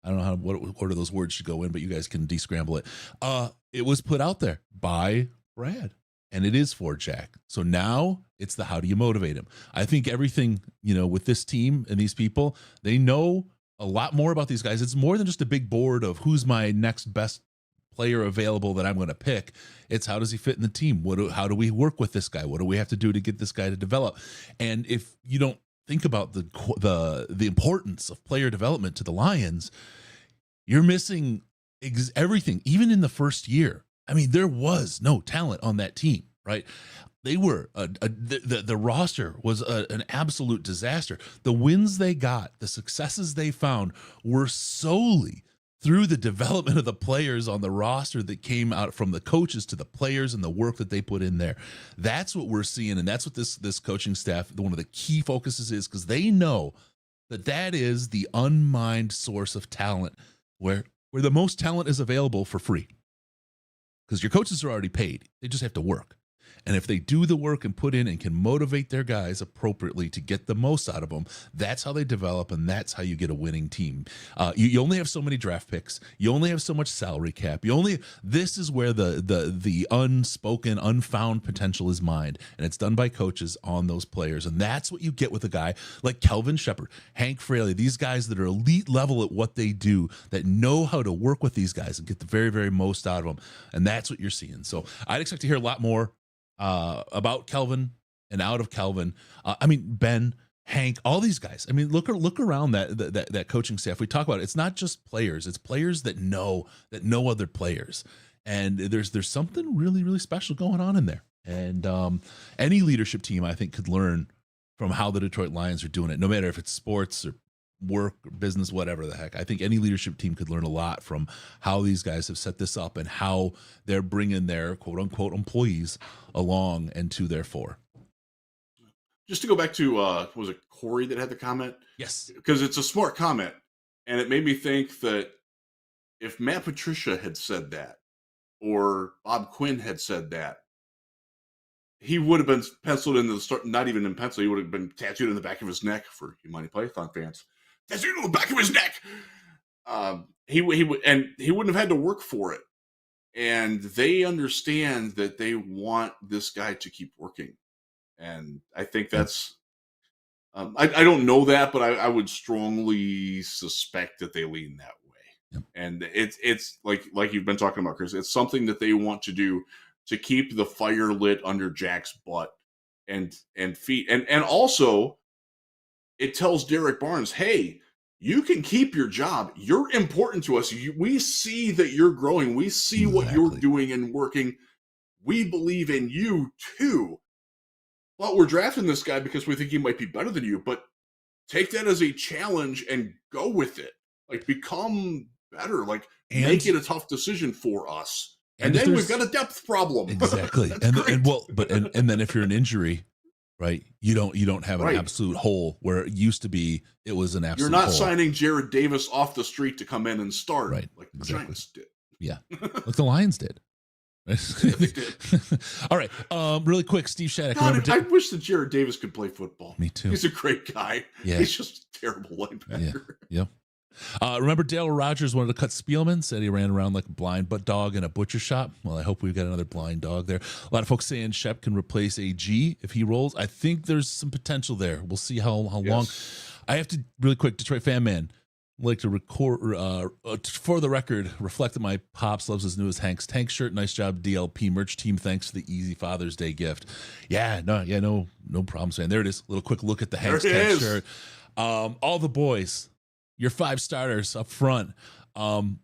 I don't know what order those words should go in, but you guys can descramble it. It was put out there by Brad, and it is for Jack. So now it's the how do you motivate him? I think everything, with this team and these people, they know a lot more about these guys. It's more than just a big board of who's my next best player available that I'm going to pick. It's how does he fit in the team? How do we work with this guy? What do we have to do to get this guy to develop? And if you don't think about the importance of player development to the Lions, you're missing everything. Even in the first year, I mean, there was no talent on that team, right? They were the roster was an absolute disaster. The wins they got, the successes they found, were solely through the development of the players on the roster that came out from the coaches to the players and the work that they put in there. That's what we're seeing, and that's what this coaching staff, one of the key focuses is, because they know that is the unmined source of talent, where the most talent is available for free. Because your coaches are already paid. They just have to work. And if they do the work and put in and can motivate their guys appropriately to get the most out of them, that's how they develop, and that's how you get a winning team. You only have so many draft picks. You only have so much salary cap. This is where the unspoken, unfound potential is mined, and it's done by coaches on those players. And that's what you get with a guy like Kelvin Shepard, Hank Fraley, these guys that are elite level at what they do, that know how to work with these guys and get the very, very most out of them. And that's what you're seeing. So I'd expect to hear a lot more about Kelvin and out of Kelvin. Ben, Hank, all these guys. I mean, look around that coaching staff. We talk about it. It's not just players. It's players that know other players. And there's something really, really special going on in there. And any leadership team, I think, could learn from how the Detroit Lions are doing it, no matter if it's sports or work or business, whatever the heck. I think any leadership team could learn a lot from how these guys have set this up and how they're bringing their quote unquote employees along and to their fore. Just to go back to, was it Corey that had the comment? Yes. Because it's a smart comment. And it made me think that if Matt Patricia had said that, or Bob Quinn had said that, he would have been penciled in the start, not even in pencil, he would have been tattooed in the back of his neck for Monty Python fans. Tattooed in the back of his neck! He wouldn't have had to work for it. And they understand that they want this guy to keep working. And I think that's, I don't know that, but I would strongly suspect that they lean that way. Yep. And it's like you've been talking about, Chris, it's something that they want to do to keep the fire lit under Jack's butt and feet. And also it tells Derek Barnes, hey, you can keep your job. You're important to us. We see that you're growing. We see what you're doing and working. We believe in you too. But we're drafting this guy because we think he might be better than you. But take that as a challenge and go with it. Like, become better. Like, make it a tough decision for us. And then we've got a depth problem. Exactly. and then if you're an injury, right, you don't have an absolute hole where it used to be. It was an absolute. You're not hole. signing Jared Davis off the street to come in and start, right? Like the Giants did. Yeah, like the Lions did. All right, really quick, Steve Shattuck. God, I wish that Jared Davis could play football. Me too. He's a great guy. Yeah. He's just a terrible linebacker. Yeah. Remember Dale Rogers wanted to cut Spielman, said he ran around like a blind butt dog in a butcher shop. Well, I hope we've got another blind dog there. A lot of folks saying Shep can replace AG if he rolls. I think there's some potential there. We'll see how long. I have to, really quick, Detroit fan man, like to record for the record, reflect that my pops loves his newest Hank's Tank shirt. Nice job, DLP merch team. Thanks for the easy Father's Day gift. No problems, man. There it is. A little quick look at the Hank's Tank shirt. All the boys, your 5 starters up front.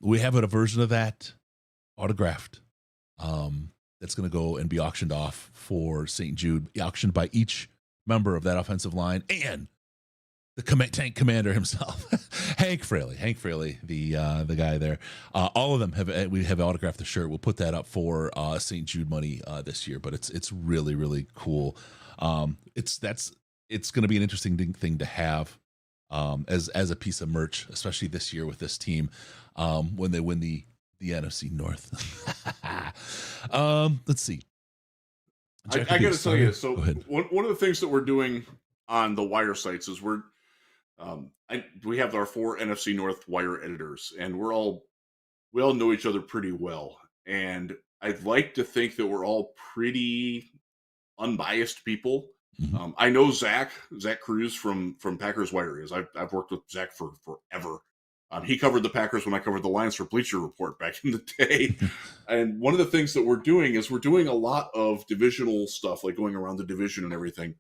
We have a version of that autographed. That's going to go and be auctioned off for St. Jude, auctioned by each member of that offensive line and the tank commander himself, Hank Fraley, the guy there. All of them have autographed the shirt. We'll put that up for St. Jude money this year, but it's really, really cool. It's going to be an interesting thing to have as a piece of merch, especially this year with this team when they win the NFC North. Let's see. I got to tell you, so one of the things that we're doing on the wire sites is we have our 4 NFC North wire editors, and we all know each other pretty well. And I'd like to think that we're all pretty unbiased people. Mm-hmm. I know Zach Cruz from Packers Wire is. I've worked with Zach for forever. He covered the Packers when I covered the Lions for Bleacher Report back in the day. And one of the things that we're doing is we're doing a lot of divisional stuff, like going around the division and everything.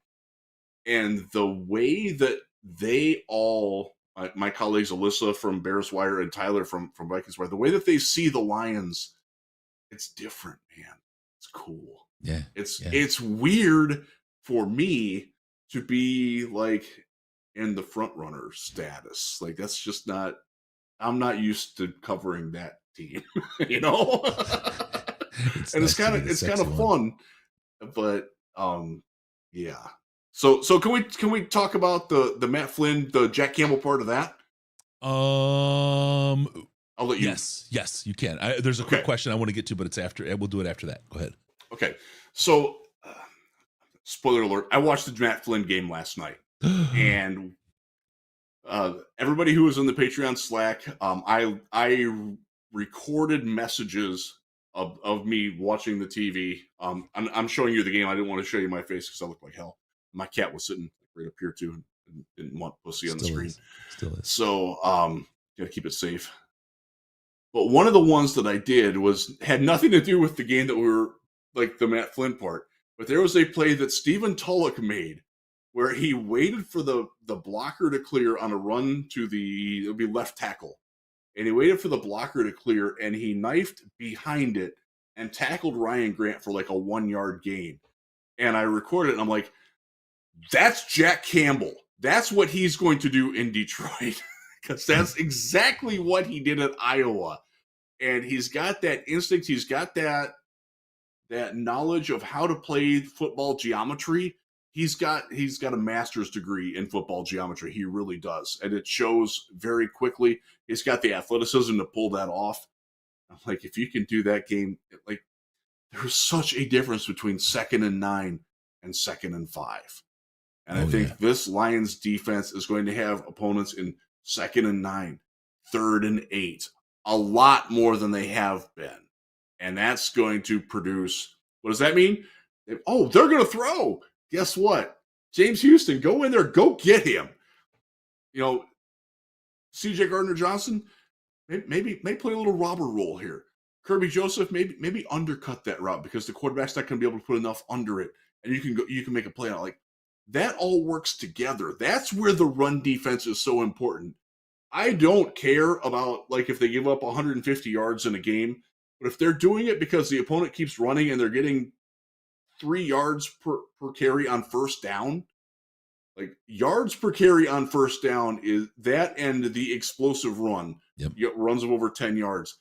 And the way that they all, my colleagues Alyssa from Bears Wire and Tyler from Vikings Wire, the way that they see the Lions, it's different, man. It's cool. Yeah. It's weird for me to be like in the front runner status. Like, that's just not, I'm not used to covering that team, you know? And it's kind of fun, but yeah. So can we talk about the Matt Flynn, the Jack Campbell part of that? I'll let you. Yes, you can. There's a quick question I want to get to, but it's after. We'll do it after that. Go ahead. Okay. So spoiler alert, I watched the Matt Flynn game last night. And everybody who was in the Patreon Slack, I recorded messages of me watching the TV. I'm showing you the game. I didn't want to show you my face because I look like hell. My cat was sitting right up here too and didn't want pussy on the screen. Still is. So gotta keep it safe. But one of the ones that I did had nothing to do with the game that we were like the Matt Flynn part. But there was a play that Stephen Tulloch made where he waited for the blocker to clear on a run to it'll be left tackle. And he waited for the blocker to clear, and he knifed behind it and tackled Ryan Grant for like a 1-yard gain. And I recorded it, and I'm like, that's Jack Campbell. That's what he's going to do in Detroit. Because that's exactly what he did at Iowa. And he's got that instinct. He's got that knowledge of how to play football geometry. He's got a master's degree in football geometry. He really does. And it shows very quickly. He's got the athleticism to pull that off. I'm like, if you can do that game, like there's such a difference between 2nd and 9 and 2nd and 5. And I think this Lions defense is going to have opponents in 2nd and 9, 3rd and 8, a lot more than they have been. And that's going to produce, what does that mean? They're going to throw. Guess what? James Houston, go in there, go get him. CJ Gardner-Johnson, maybe play a little robber role here. Kirby Joseph, maybe undercut that route because the quarterback's not going to be able to put enough under it, and you can make a play out. Like that all works together. That's where the run defense is so important. I don't care about like if they give up 150 yards in a game, but if they're doing it because the opponent keeps running and they're getting 3 yards per carry on first down, like yards per carry on first down is that, and the explosive run, runs of over 10 yards.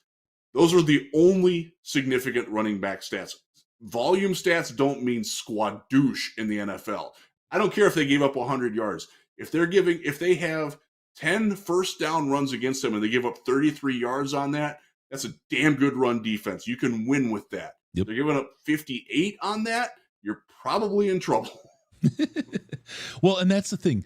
Those are the only significant running back stats. Volume stats don't mean squadouche in the NFL. I don't care if they gave up 100 yards. If they have 10 first down runs against them and they give up 33 yards on that, that's a damn good run defense. You can win with that. Yep. They're giving up 58 on that, you're probably in trouble. Well, and that's the thing.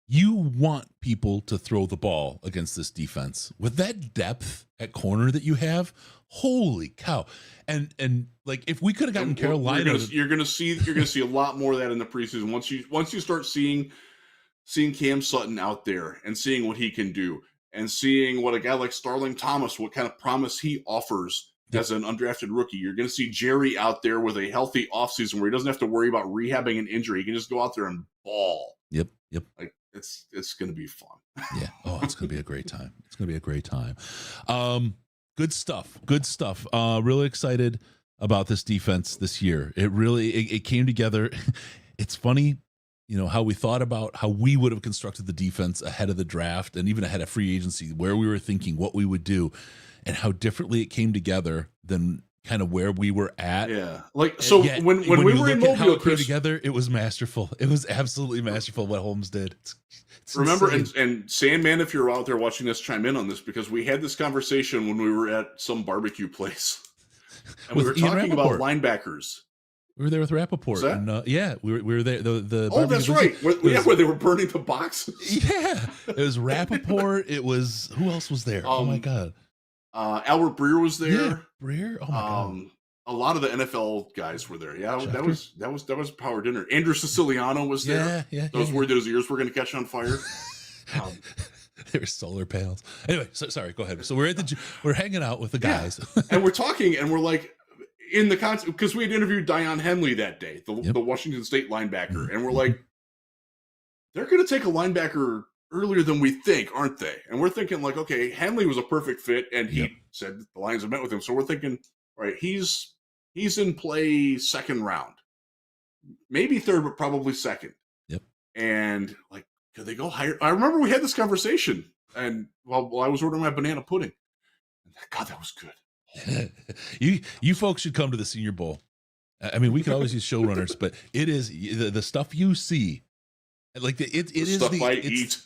You want people to throw the ball against this defense. With that depth at corner that you have, holy cow. And like if we could have gotten Carolina, you're gonna see a lot more of that in the preseason. Once you start seeing Cam Sutton out there and seeing what he can do and seeing what a guy like Starling Thomas, what kind of promise he offers as an undrafted rookie. You're going to see Jerry out there with a healthy offseason where he doesn't have to worry about rehabbing an injury. He can just go out there and ball. Yep. Like it's going to be fun. Yeah. Oh, it's going to be a great time. It's going to be a great time. Good stuff. Really excited about this defense this year. It came together. It's funny, how we thought about how we would have constructed the defense ahead of the draft and even ahead of free agency, where we were thinking what we would do and how differently it came together than kind of where we were at. Yeah. Like, so when we were in Mobile, how it came together, it was masterful. It was absolutely masterful what Holmes did. It's remember, and Sandman, if you're out there watching us, chime in on this, because we had this conversation when we were at some barbecue place. And we were talking about linebackers. We were there with Rappaport. And, we were there. That's right. Where they were burning the boxes. Yeah. It was Rappaport. It was, who else was there? Oh my God. Albert Breer was there. Yeah, Breer. Oh my God. A lot of the NFL guys were there. Yeah, that was power dinner. Andrew Siciliano was there. Yeah. I was worried that his ears were going to catch on fire. There were solar panels. Anyway, sorry. Go ahead. So we're hanging out with the guys, and we're talking, and we're like, in the concept, because we had interviewed Dion Henley that day, the Washington State linebacker, and we're like, they're going to take a linebacker earlier than we think, aren't they? And we're thinking like, okay, Henley was a perfect fit, and he said the Lions have met with him, so we're thinking, all right, he's in play second round, maybe third, but probably second. Yep. And like, could they go higher? I remember we had this conversation, and while I was ordering my banana pudding, God, that was good. You folks should come to the Senior Bowl. I mean, we can always use showrunners, but it is the stuff you see. Like it is stuff I eat.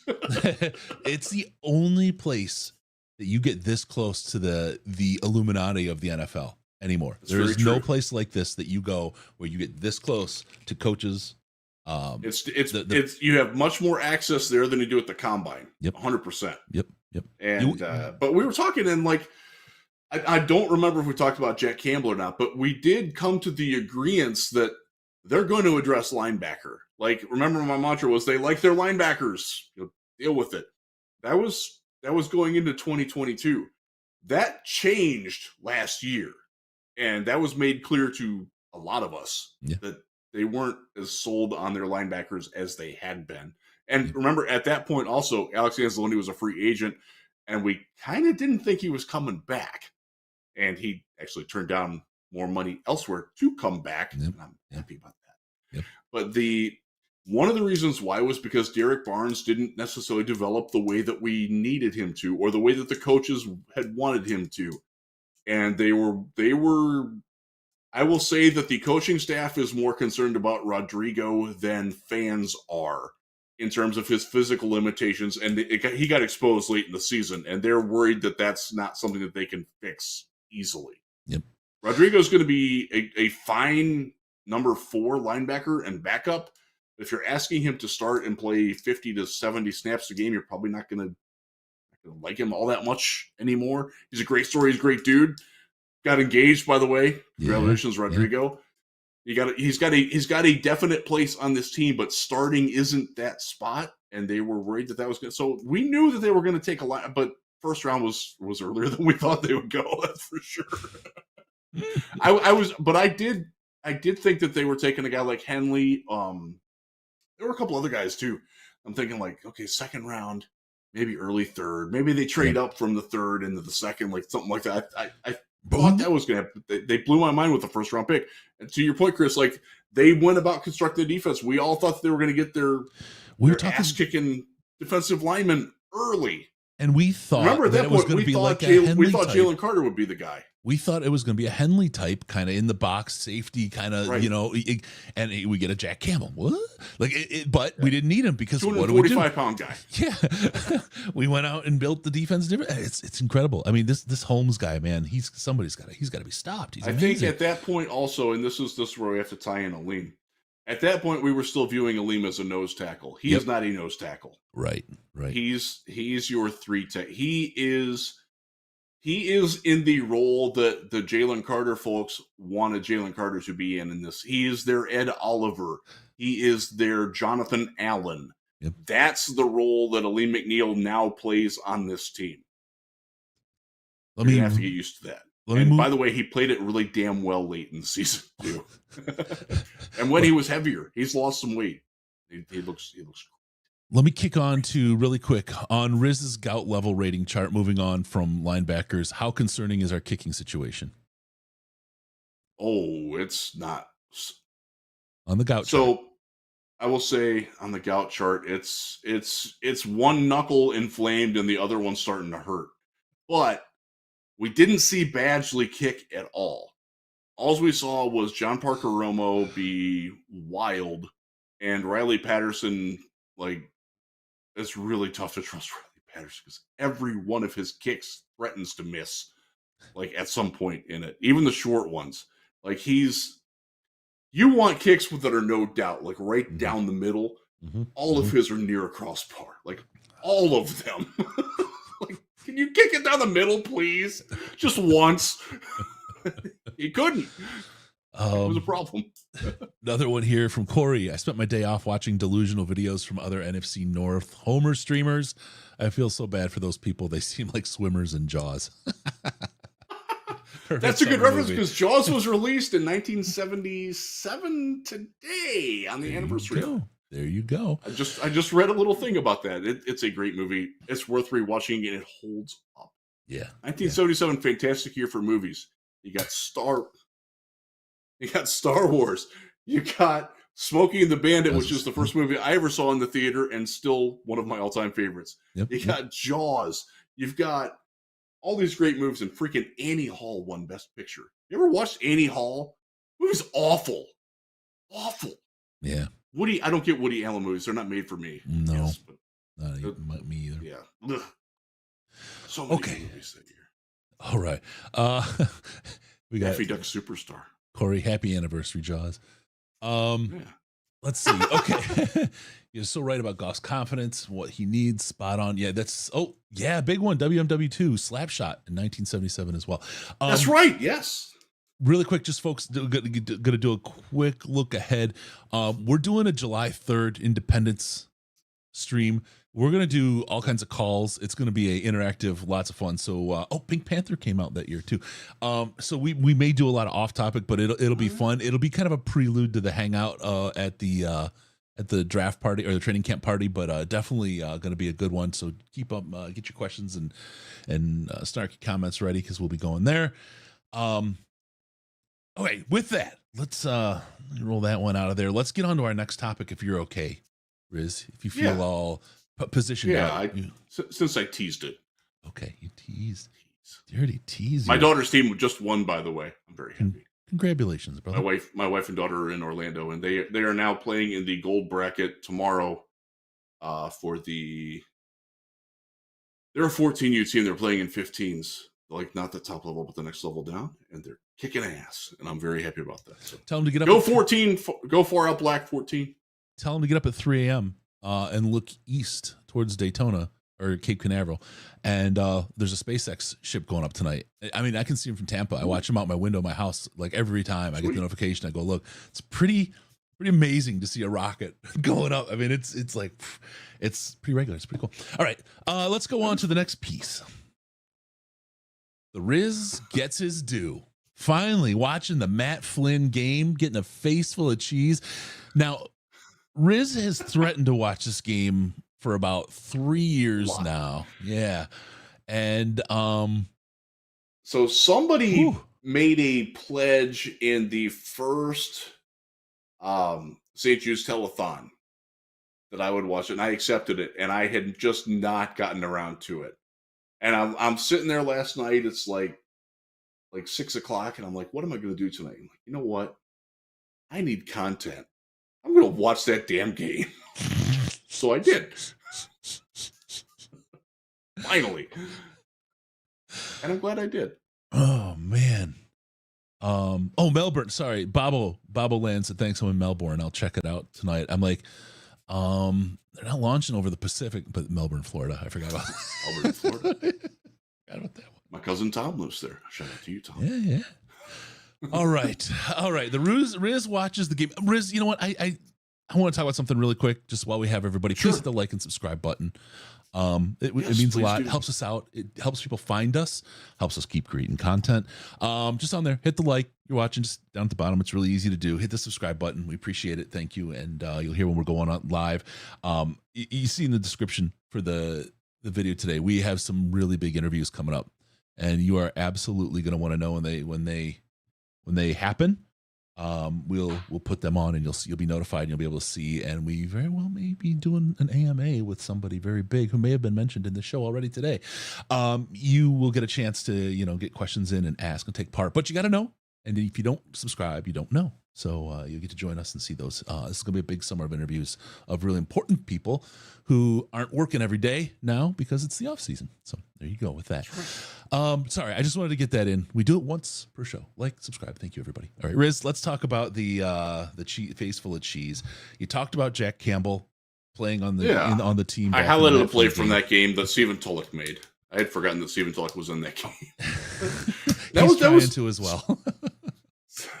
It's the only place that you get this close to the Illuminati of the NFL anymore. There is no place like this that you go where you get this close to coaches It's you have much more access there than you do at the combine. Yep. 100%. Yep. And but we were talking, and like I don't remember if we talked about Jack Campbell or not, but we did come to the agreeance that they're going to address linebacker. Like, remember my mantra was they like their linebackers. Deal with it. That was going into 2022. That changed last year, and that was made clear to a lot of us that they weren't as sold on their linebackers as they had been. And remember, at that point, also, Alex Anzalone was a free agent, and we kind of didn't think he was coming back. And he actually turned down more money elsewhere to come back, and I'm happy about that. Yep. But one of the reasons why was because Derek Barnes didn't necessarily develop the way that we needed him to, or the way that the coaches had wanted him to. And they were I will say that the coaching staff is more concerned about Rodrigo than fans are in terms of his physical limitations. And he got exposed late in the season, and they're worried that that's not something that they can fix easily. Yep. Rodrigo's going to be a fine number 4 linebacker and backup. If you're asking him to start and play 50 to 70 snaps a game, you're probably not going to like him all that much anymore. He's a great story. He's a great dude. Got engaged, by the way. Congratulations, Rodrigo. He's got a definite place on this team, but starting isn't that spot, and they were worried that was good. So we knew that they were going to take a lot, but first round was earlier than we thought they would go. That's for sure. I did think that they were taking a guy like Henley. There were a couple other guys too. I'm thinking like, okay, second round, maybe early third, maybe they trade up from the third into the second, like something like that. I thought that was going to happen. They blew my mind with the first round pick. And to your point, Chris, like they went about constructing the defense. We all thought they were going to get their ass kicking defensive lineman early. And we thought, remember at that point, we thought Jalen Carter would be the guy. We thought it was going to be a Henley type, kind of in the box safety, kind of, right. And we get a Jack Campbell. What? But we didn't need him because what do we do? 245-pound guy. Yeah. We went out and built the defense different. It's incredible. I mean, this Holmes guy, man, he's got to be stopped. He's amazing. I think at that point also, and this is where we have to tie in Aleem. At that point, we were still viewing Aleem as a nose tackle. He is not a nose tackle. Right. He's your 3 tech. He is in the role that the Jalen Carter folks wanted Jalen Carter to be in this. He is their Ed Oliver. He is their Jonathan Allen. Yep. That's the role that Aleem McNeil now plays on this team. You have to get used to that. By the way, he played it really damn well late in the season too. And when he was heavier, he's lost some weight. He looks. Let me kick on to really quick on Riz's gout level rating chart. Moving on from linebackers, how concerning is our kicking situation? Oh, it's not on the gout. So chart. I will say on the gout chart, it's one knuckle inflamed and the other one's starting to hurt. But we didn't see Badgley kick at all. All we saw was John Parker Romo be wild and Riley Patterson, like, it's really tough to trust Riley Patterson because every one of his kicks threatens to miss, like, at some point in it. Even the short ones. Like, you want kicks that are no doubt, like, right down the middle. Mm-hmm. All of his are near a crossbar. Like, all of them. Like, can you kick it down the middle, please? Just once. He couldn't. It was a problem. Another one here from Corey. I spent my day off watching delusional videos from other NFC North Homer streamers. I feel so bad for those people. They seem like swimmers in Jaws. That's a good reference because Jaws was released in 1977 today on the anniversary. There you go. I just read a little thing about that. It's a great movie. It's worth rewatching, and it holds up. Yeah. 1977, fantastic year for movies. You got Star Wars. You got Smokey and the Bandit, which is the first movie I ever saw in the theater and still one of my all-time favorites. You got Jaws. You've got all these great movies, and freaking Annie Hall won Best Picture. You ever watched Annie Hall? The movie's awful. Awful. Yeah. I don't get Woody Allen movies. They're not made for me. No. Yes, but not even me either. Yeah. Ugh. So many movies that year. All right. We got Daffy Duck Superstar. Corey, happy anniversary, Jaws. Let's see. Okay. You're so right about Goff's confidence, what he needs, spot on. Yeah, big one. WMW2 slap shot in 1977 as well. That's right. Yes. Really quick, just folks, going to do a quick look ahead. We're doing a July 3rd Independence stream. We're going to do all kinds of calls. It's going to be a interactive, lots of fun. So, Pink Panther came out that year too. So we may do a lot of off topic, but it'll be fun. It'll be kind of a prelude to the hangout at the draft party or the training camp party, but definitely going to be a good one. So keep up, get your questions and snarky comments ready because we'll be going there. Okay, with that, let's roll that one out of there. Let's get on to our next topic if you're okay, Riz. If you feel all positioned out. Since I teased it. Okay, you teased. Dirty tease. My daughter's team just won, by the way. I'm very happy. Congratulations, brother. My wife and daughter are in Orlando, and they are now playing in the gold bracket tomorrow. They're a 14U team. They're playing in 15s, like not the top level, but the next level down, and they're kicking ass, and I'm very happy about that. So tell them to get up. Go 14. Go far out black 14. Tell them to get up at 3 a.m. And look east towards Daytona or Cape Canaveral, and there's a SpaceX ship going up tonight. I mean, I can see them from Tampa. I watch them out my window of my house like every time I get the notification. I go look. It's pretty amazing to see a rocket going up. I mean, it's like it's pretty regular. It's pretty cool. All right, let's go on to the next piece. The Riz gets his due. Finally, watching the Matt Flynn game, getting a face full of cheese. Now, Riz has threatened to watch this game for about 3 years now. Yeah. And so somebody made a pledge in the first St. Jude's telethon that I would watch it, and I accepted it, and I had just not gotten around to it. And I'm sitting there last night, it's like 6 o'clock, and I'm like, what am I going to do tonight? I'm like, you know what? I need content. I'm going to watch that damn game. So I did. Finally. And I'm glad I did. Oh, man. Melbourne. Sorry. Bobo Land said, thanks. I'm in Melbourne. I'll check it out tonight. I'm like, they're not launching over the Pacific, but Melbourne, Florida. I forgot about Melbourne, Florida. Forgot about that one. My cousin Tom lives there. Shout out to you, Tom. Yeah. All right. The Riz watches the game. Riz, you know what? I want to talk about something really quick, just while we have everybody. Please hit the like and subscribe button. It means a lot. It helps us out. It helps people find us. Helps us keep creating content. Just on there, hit the like. You're watching just down at the bottom. It's really easy to do. Hit the subscribe button. We appreciate it. Thank you. And you'll hear when we're going on live. You see in the description for the video today, we have some really big interviews coming up, and you are absolutely going to want to know when they happen. We'll put them on, and you'll be notified, and you'll be able to see. And we very well may be doing an AMA with somebody very big who may have been mentioned in the show already today. You will get a chance to get questions in and ask and take part, but you got to know. And if you don't subscribe, you don't know. So you'll get to join us and see those. This is going to be a big summer of interviews of really important people who aren't working every day now because it's the off season. So there you go with that. Sorry, I just wanted to get that in. We do it once per show. Like, subscribe. Thank you, everybody. All right, Riz, let's talk about the face full of cheese. You talked about Jack Campbell playing on the on the team. I highlighted a play from that game that Stephen Tulloch made. I had forgotten that Stephen Tulloch was in that game. that was too as well.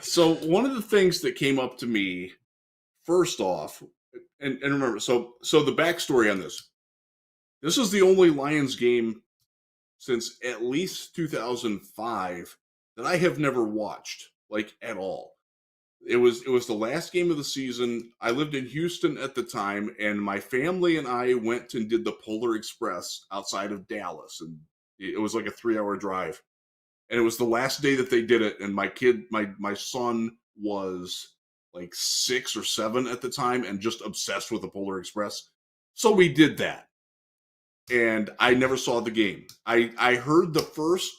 So one of the things that came up to me, first off, and remember, so the backstory on this is the only Lions game since at least 2005 that I have never watched, like, at all. It was the last game of the season. I lived in Houston at the time, and my family and I went and did the Polar Express outside of Dallas, and it was like a 3-hour drive. And it was the last day that they did it, and my son was like 6 or 7 at the time and just obsessed with the Polar Express. So we did that. And I never saw the game. I heard the first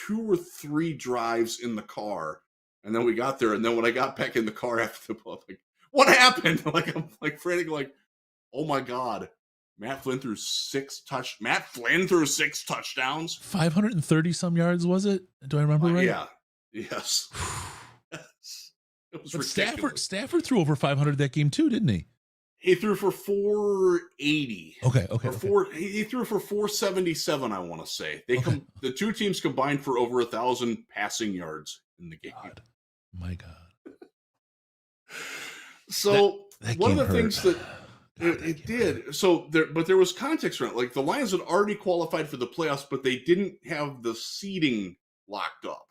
2 or 3 drives in the car, and then we got there, and then when I got back in the car after the ball, like, what happened? Like, I'm like frantic, like, oh my God. Matt Flynn threw 6 touchdowns. 530 some yards, was it? Do I remember right? Yeah. Yes. Yes. It was But ridiculous. Stafford threw over 500 that game too, didn't he? He threw for 480. Okay. He threw for 477, I want to say. The two teams combined for over 1,000 passing yards in the game. God. My God. So that one of the game things hurt. that it did. So there was context around it. Like the Lions had already qualified for the playoffs, but they didn't have the seeding locked up.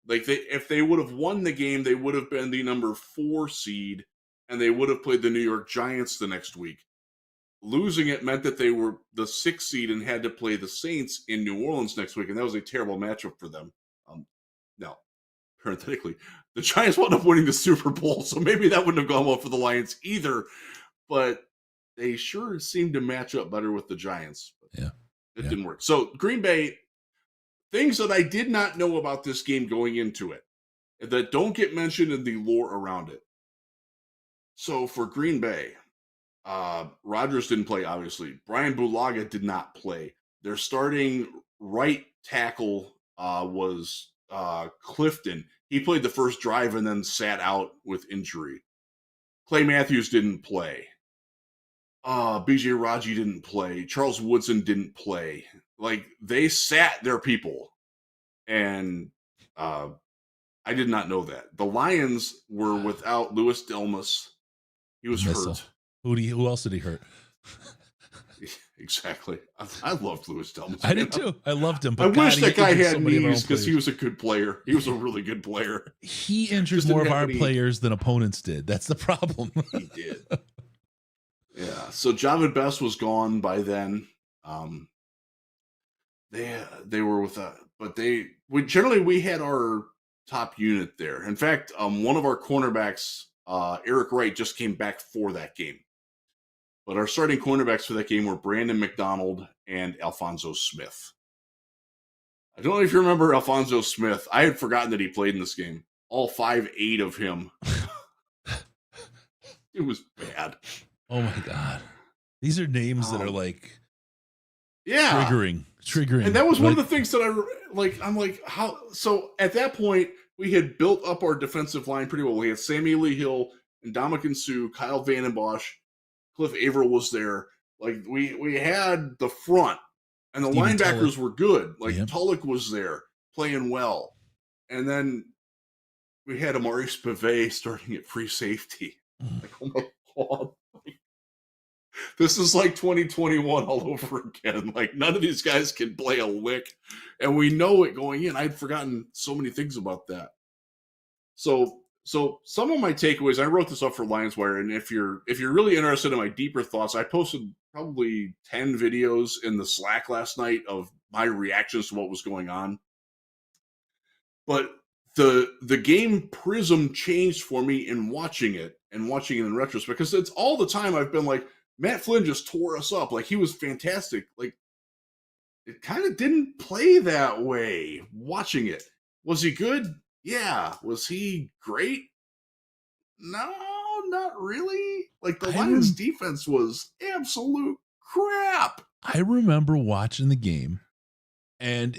Like if they would have won the game, they would have been the number 4 seed, and they would have played the New York Giants the next week. Losing it meant that they were the 6th seed and had to play the Saints in New Orleans next week, and that was a terrible matchup for them. Now, parenthetically, the Giants wound up winning the Super Bowl, so maybe that wouldn't have gone well for the Lions either, but they sure seemed to match up better with the Giants. Yeah. It didn't work. So Green Bay, things that I did not know about this game going into it that don't get mentioned in the lore around it. So for Green Bay, Rodgers didn't play, obviously. Brian Bulaga did not play. Their starting right tackle was Clifton. He played the first drive and then sat out with injury. Clay Matthews didn't play. BJ Raji didn't play. Charles Woodson didn't play. Like, they sat their people. And I did not know that. The Lions were without Louis Delmas. He was hurt. Who else did he hurt? Exactly. I loved Louis Delmas. I did too. I loved him. But I wish that guy injured had so many of our own knees because he players. was a good player. He was a really good player. He injured Just more of didn't our have any- players than opponents did. That's the problem. He did. Yeah. So Javid Best was gone by then. They were with but we had our top unit there. In fact, one of our cornerbacks, Eric Wright, just came back for that game. But our starting cornerbacks for that game were Brandon McDonald and Alfonso Smith. I don't know if you remember Alfonso Smith. I had forgotten that he played in this game. All 5'8" of him. It was bad. Oh my God. These are names that are like triggering. And that was one of the things that I'm like, how? So at that point, we had built up our defensive line pretty well. We had Sammy Lee Hill and Ndamukong Suh, Kyle Van den Bosch, Cliff Averill was there. Like we had the front, and the Steven linebackers Tulloch. were good. Like Yep. Tulloch was there playing well, and then we had Amari Spivey starting at free safety. Like, oh my God. This is like 2021 all over again. Like, none of these guys can play a lick, and we know it going in. I'd forgotten so many things about that. So some of my takeaways, I wrote this up for Lions Wire, and if you're really interested in my deeper thoughts, I posted probably 10 videos in the Slack last night of my reactions to what was going on. But the game prism changed for me in watching it in retrospect, because it's all the time I've been like, Matt Flynn just tore us up. Like, he was fantastic. Like, it kind of didn't play that way watching it. Was he good? Yeah. Was he great? No, not really. Like, the Lions defense was absolute crap. I remember watching the game and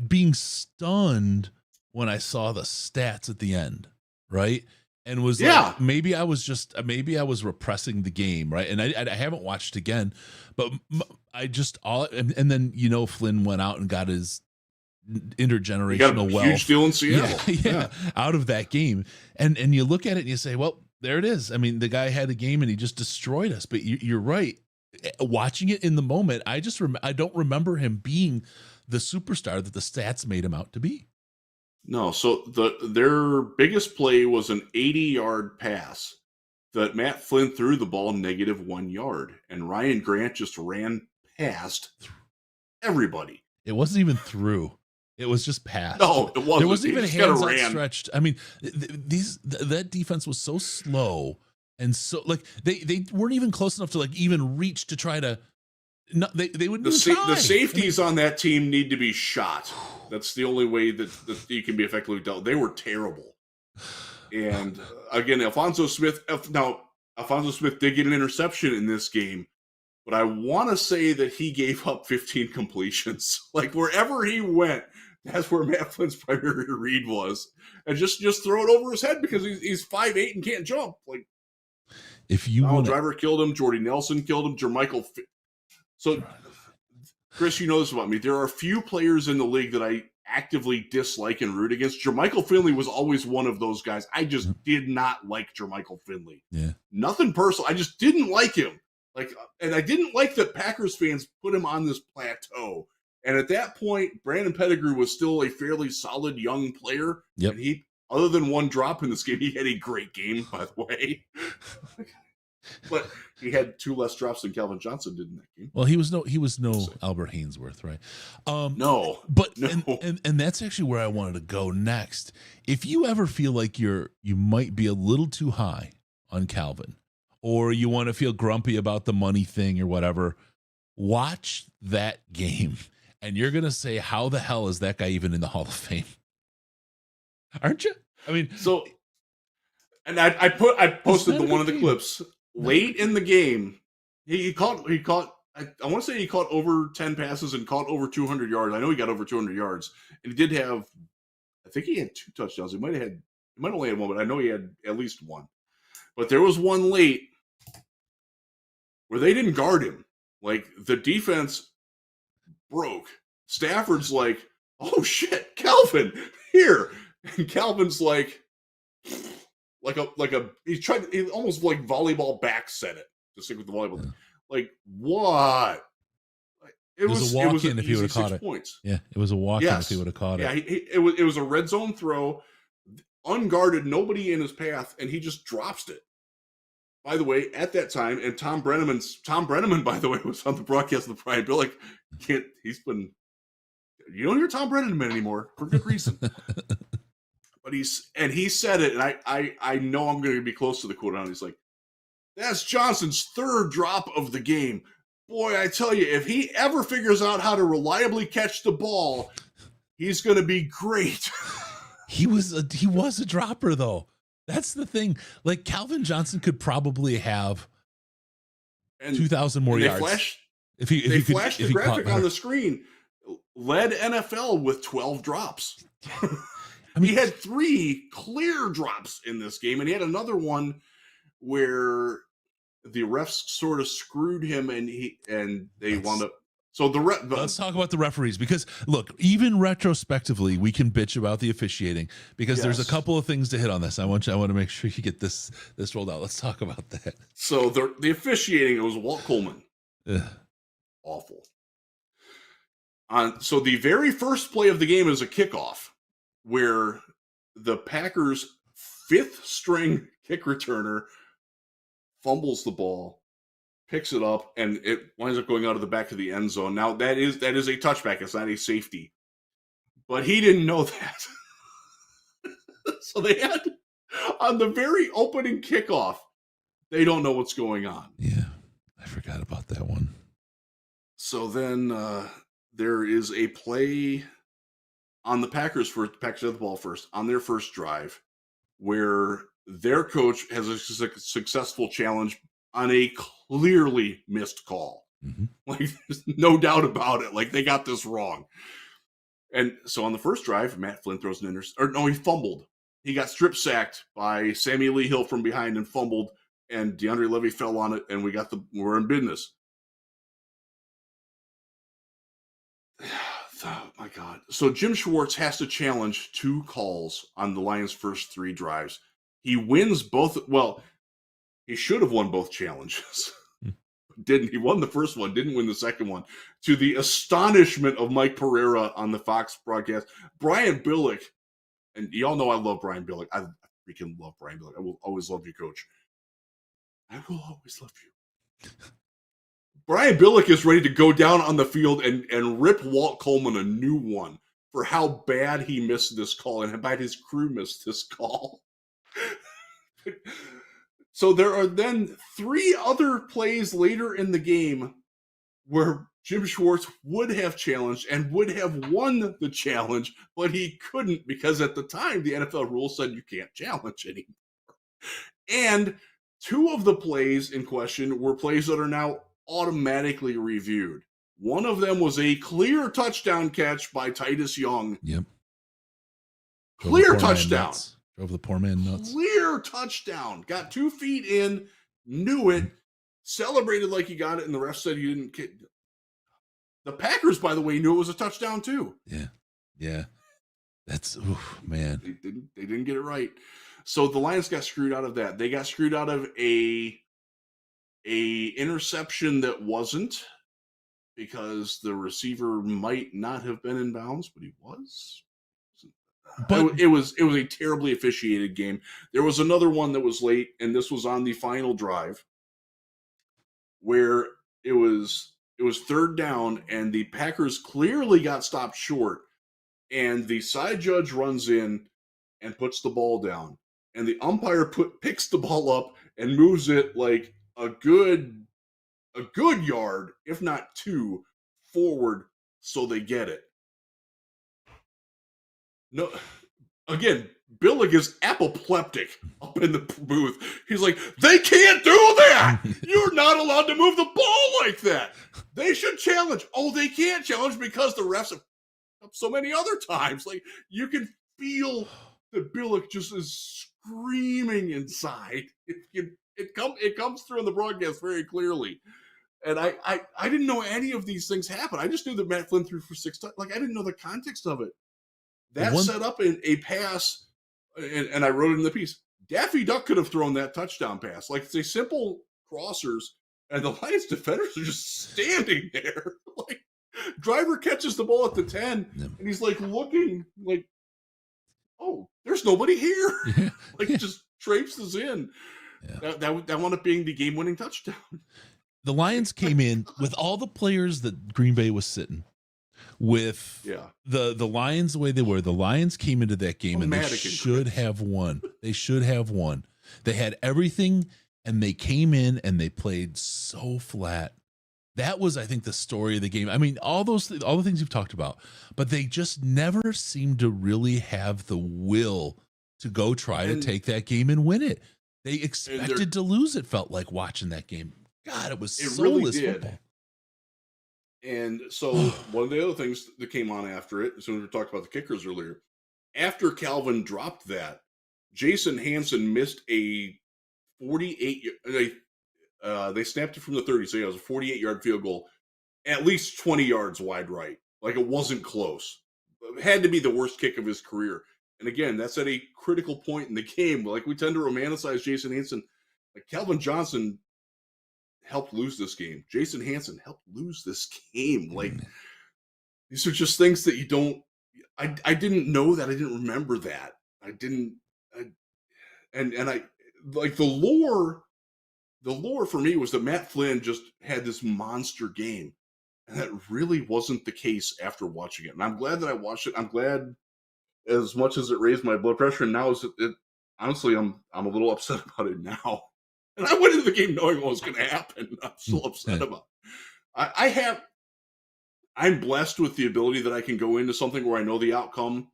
being stunned when I saw the stats at the end, right? And was like, maybe I was repressing the game, right? And I haven't watched again, but I just and then Flynn went out and got his intergenerational wealth, huge deal in Seattle, yeah, out of that game. And you look at it and you say, well, there it is. I mean, the guy had a game and he just destroyed us. But you're right. Watching it in the moment, I don't remember him being the superstar that the stats made him out to be. No, so their biggest play was an 80-yard pass that Matt Flynn threw the ball -1 yard, and Ryan Grant just ran past everybody. It wasn't even through. It was just passed. No, it wasn't. There wasn't even hands ran. outstretched. I mean, that defense was so slow, and so like they weren't even close enough to like even reach to try to. No, they wouldn't even try. The safeties on that team need to be shot. That's the only way that you can be effectively dealt. They were terrible. And again, Alfonso Smith did get an interception in this game, but I want to say that he gave up 15 completions. Like, wherever he went, That's where Matt Flynn's primary read was. And just throw it over his head because he's 5'8" and can't jump. Like, If you Donald want Driver killed him, Jordy Nelson killed him, Jermichael. So, Chris, you know this about me. There are a few players in the league that I actively dislike and root against. Jermichael Finley was always one of those guys. I just did not like Jermichael Finley. Yeah. Nothing personal. I just didn't like him. Like, and I didn't like that Packers fans put him on this plateau. And at that point, Brandon Pettigrew was still a fairly solid young player. Yep. And he, other than one drop in this game, he had a great game, by the way. But he had 2 less drops than Calvin Johnson did in that game. Well, he was no Albert Hainsworth, right? No. But no. And that's actually where I wanted to go next. If you ever feel like you might be a little too high on Calvin, or you want to feel grumpy about the money thing or whatever, watch that game. And you're going to say, how the hell is that guy even in the Hall of Fame? Aren't you? I mean, so, and I posted the one of the clips late in the game. He caught, I want to say he caught over 10 passes and caught over 200 yards. I know he got over 200 yards. And he did have, I think he had 2 touchdowns. He might only had 1, but I know he had at least 1. But there was one late where they didn't guard him. Like, the defense broke. Stafford's like, oh shit, Calvin, here. And Calvin's he almost like volleyball back set it to stick with the volleyball. Yeah. Like, what? It was a walk-in if he would have caught it. Points. Yeah, it was a walk-in if he would have caught it. Yeah, it was a red zone throw, unguarded, nobody in his path, and he just drops it. By the way, at that time, and Tom Brenneman, by the way, was on the broadcast of the Brian Billick. You don't hear Tom Brenneman anymore for good reason. But he said it, and I know I'm going to be close to the quote on it. He's like, that's Johnson's 3rd drop of the game. Boy, I tell you, if he ever figures out how to reliably catch the ball, he's going to be great. He was a dropper, though. That's the thing. Like, Calvin Johnson could probably have 2,000 more yards. They flashed the graphic on the screen. Led NFL with 12 drops. I mean, he had 3 clear drops in this game, and he had another one where the refs sort of screwed him, and they wound up. So let's talk about the referees, because look, even retrospectively, we can bitch about the officiating because there's a couple of things to hit on this. I want to make sure you get this rolled out. Let's talk about that. So the officiating, it was Walt Coleman. Ugh. Awful. So the very first play of the game is a kickoff where the Packers' 5th string kick returner fumbles the ball, picks it up, and it winds up going out of the back of the end zone. Now, that is a touchback. It's not a safety. But he didn't know that. So they had, on the very opening kickoff, they don't know what's going on. Yeah, I forgot about that one. So then there is a play on the Packers have the ball first, on their first drive, where their coach has a successful challenge on a clearly missed call. Mm-hmm. Like, there's no doubt about it. Like, they got this wrong. And so on the first drive, Matt Flynn throws an he fumbled. He got strip sacked by Sammy Lee Hill from behind and fumbled, and DeAndre Levy fell on it, and we're in business. Oh my God. So Jim Schwartz has to challenge 2 calls on the Lions' first 3 drives. He wins both. Well, he should have won both challenges. Didn't. He won the first one, didn't win the second one, to the astonishment of Mike Pereira on the Fox broadcast. Brian Billick, and y'all know I love Brian Billick. I freaking love Brian Billick. I will always love you, Coach. I will always love you. Brian Billick is ready to go down on the field and rip Walt Coleman a new one for how bad he missed this call and how bad his crew missed this call. So there are then 3 other plays later in the game where Jim Schwartz would have challenged and would have won the challenge, but he couldn't because at the time the NFL rules said you can't challenge anymore. And 2 of the plays in question were plays that are now automatically reviewed. One of them was a clear touchdown catch by Titus Young. Yep. Clear touchdown. Drove the poor man nuts. Clear touchdown. Got 2 feet in, knew it, celebrated like he got it, and the ref said you didn't kick. The Packers, by the way, knew it was a touchdown too. Yeah. Yeah. That's, man. They didn't get it right. So the Lions got screwed out of that. They got screwed out of a interception that wasn't, because the receiver might not have been in bounds, but he was. But it was a terribly officiated game. There was another one that was late, and this was on the final drive, where it was 3rd down, and the Packers clearly got stopped short, and the side judge runs in and puts the ball down, and the umpire picks the ball up and moves it like a good yard, if not 2, forward, so they get it. No, again, Billig is apoplectic up in the booth. He's like, they can't do that. You're not allowed to move the ball like that. They should challenge. Oh, they can't challenge because the refs have up so many other times. Like, you can feel that Billig just is screaming inside. It comes through on the broadcast very clearly. And I didn't know any of these things happened. I just knew that Matt Flynn threw for 6 touchdowns. Like, I didn't know the context of it. That set up a pass, and I wrote it in the piece. Daffy Duck could have thrown that touchdown pass. Like, it's a simple crossers, and the Lions defenders are just standing there. Like, driver catches the ball at the 10, and he's like looking like, oh, there's nobody here. Yeah. Like, just traipses in. Yeah. That wound up being the game-winning touchdown. The Lions came in with all the players that Green Bay was sitting with. The Lions the way they were. The Lions came into that game and they should have won. They should have won. They had everything, and they came in and they played so flat. That was, I think, the story of the game. I mean, all the things you've talked about, but they just never seemed to really have the will to go try to take that game and win it. They expected to lose, it felt like, watching that game. God, it was soulless football. And so one of the other things that came on after it, as soon as we talked about the kickers earlier, after Calvin dropped that, Jason Hansen missed a 48. They snapped it from the 30, so it was a 48-yard field goal, at least 20 yards wide right. Like, it wasn't close. It had to be the worst kick of his career. And again, that's at a critical point in the game. Like, we tend to romanticize Jason Hansen. Like, Calvin Johnson helped lose this game. Jason Hansen helped lose this game. Like, these are just things that you don't. I didn't know that. I didn't remember that. And I like the lore. The lore for me was that Matt Flynn just had this monster game, and that really wasn't the case after watching it. And I'm glad that I watched it. I'm glad, as much as it raised my blood pressure, and now honestly, I'm a little upset about it now. And I went into the game knowing what was going to happen. I'm still upset about it. I'm blessed with the ability that I can go into something where I know the outcome.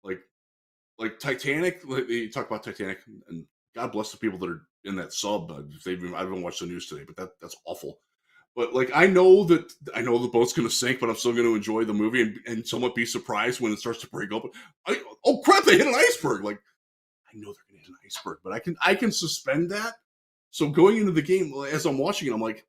Like Titanic, like you talk about Titanic, and God bless the people that are in that sub. I haven't watched the news today, but that's awful. But like, I know the boat's going to sink, but I'm still going to enjoy the movie and somewhat be surprised when it starts to break open. Oh crap! They hit an iceberg. Like, I know they're going to hit an iceberg, but I can suspend that. So going into the game, as I'm watching it, I'm like,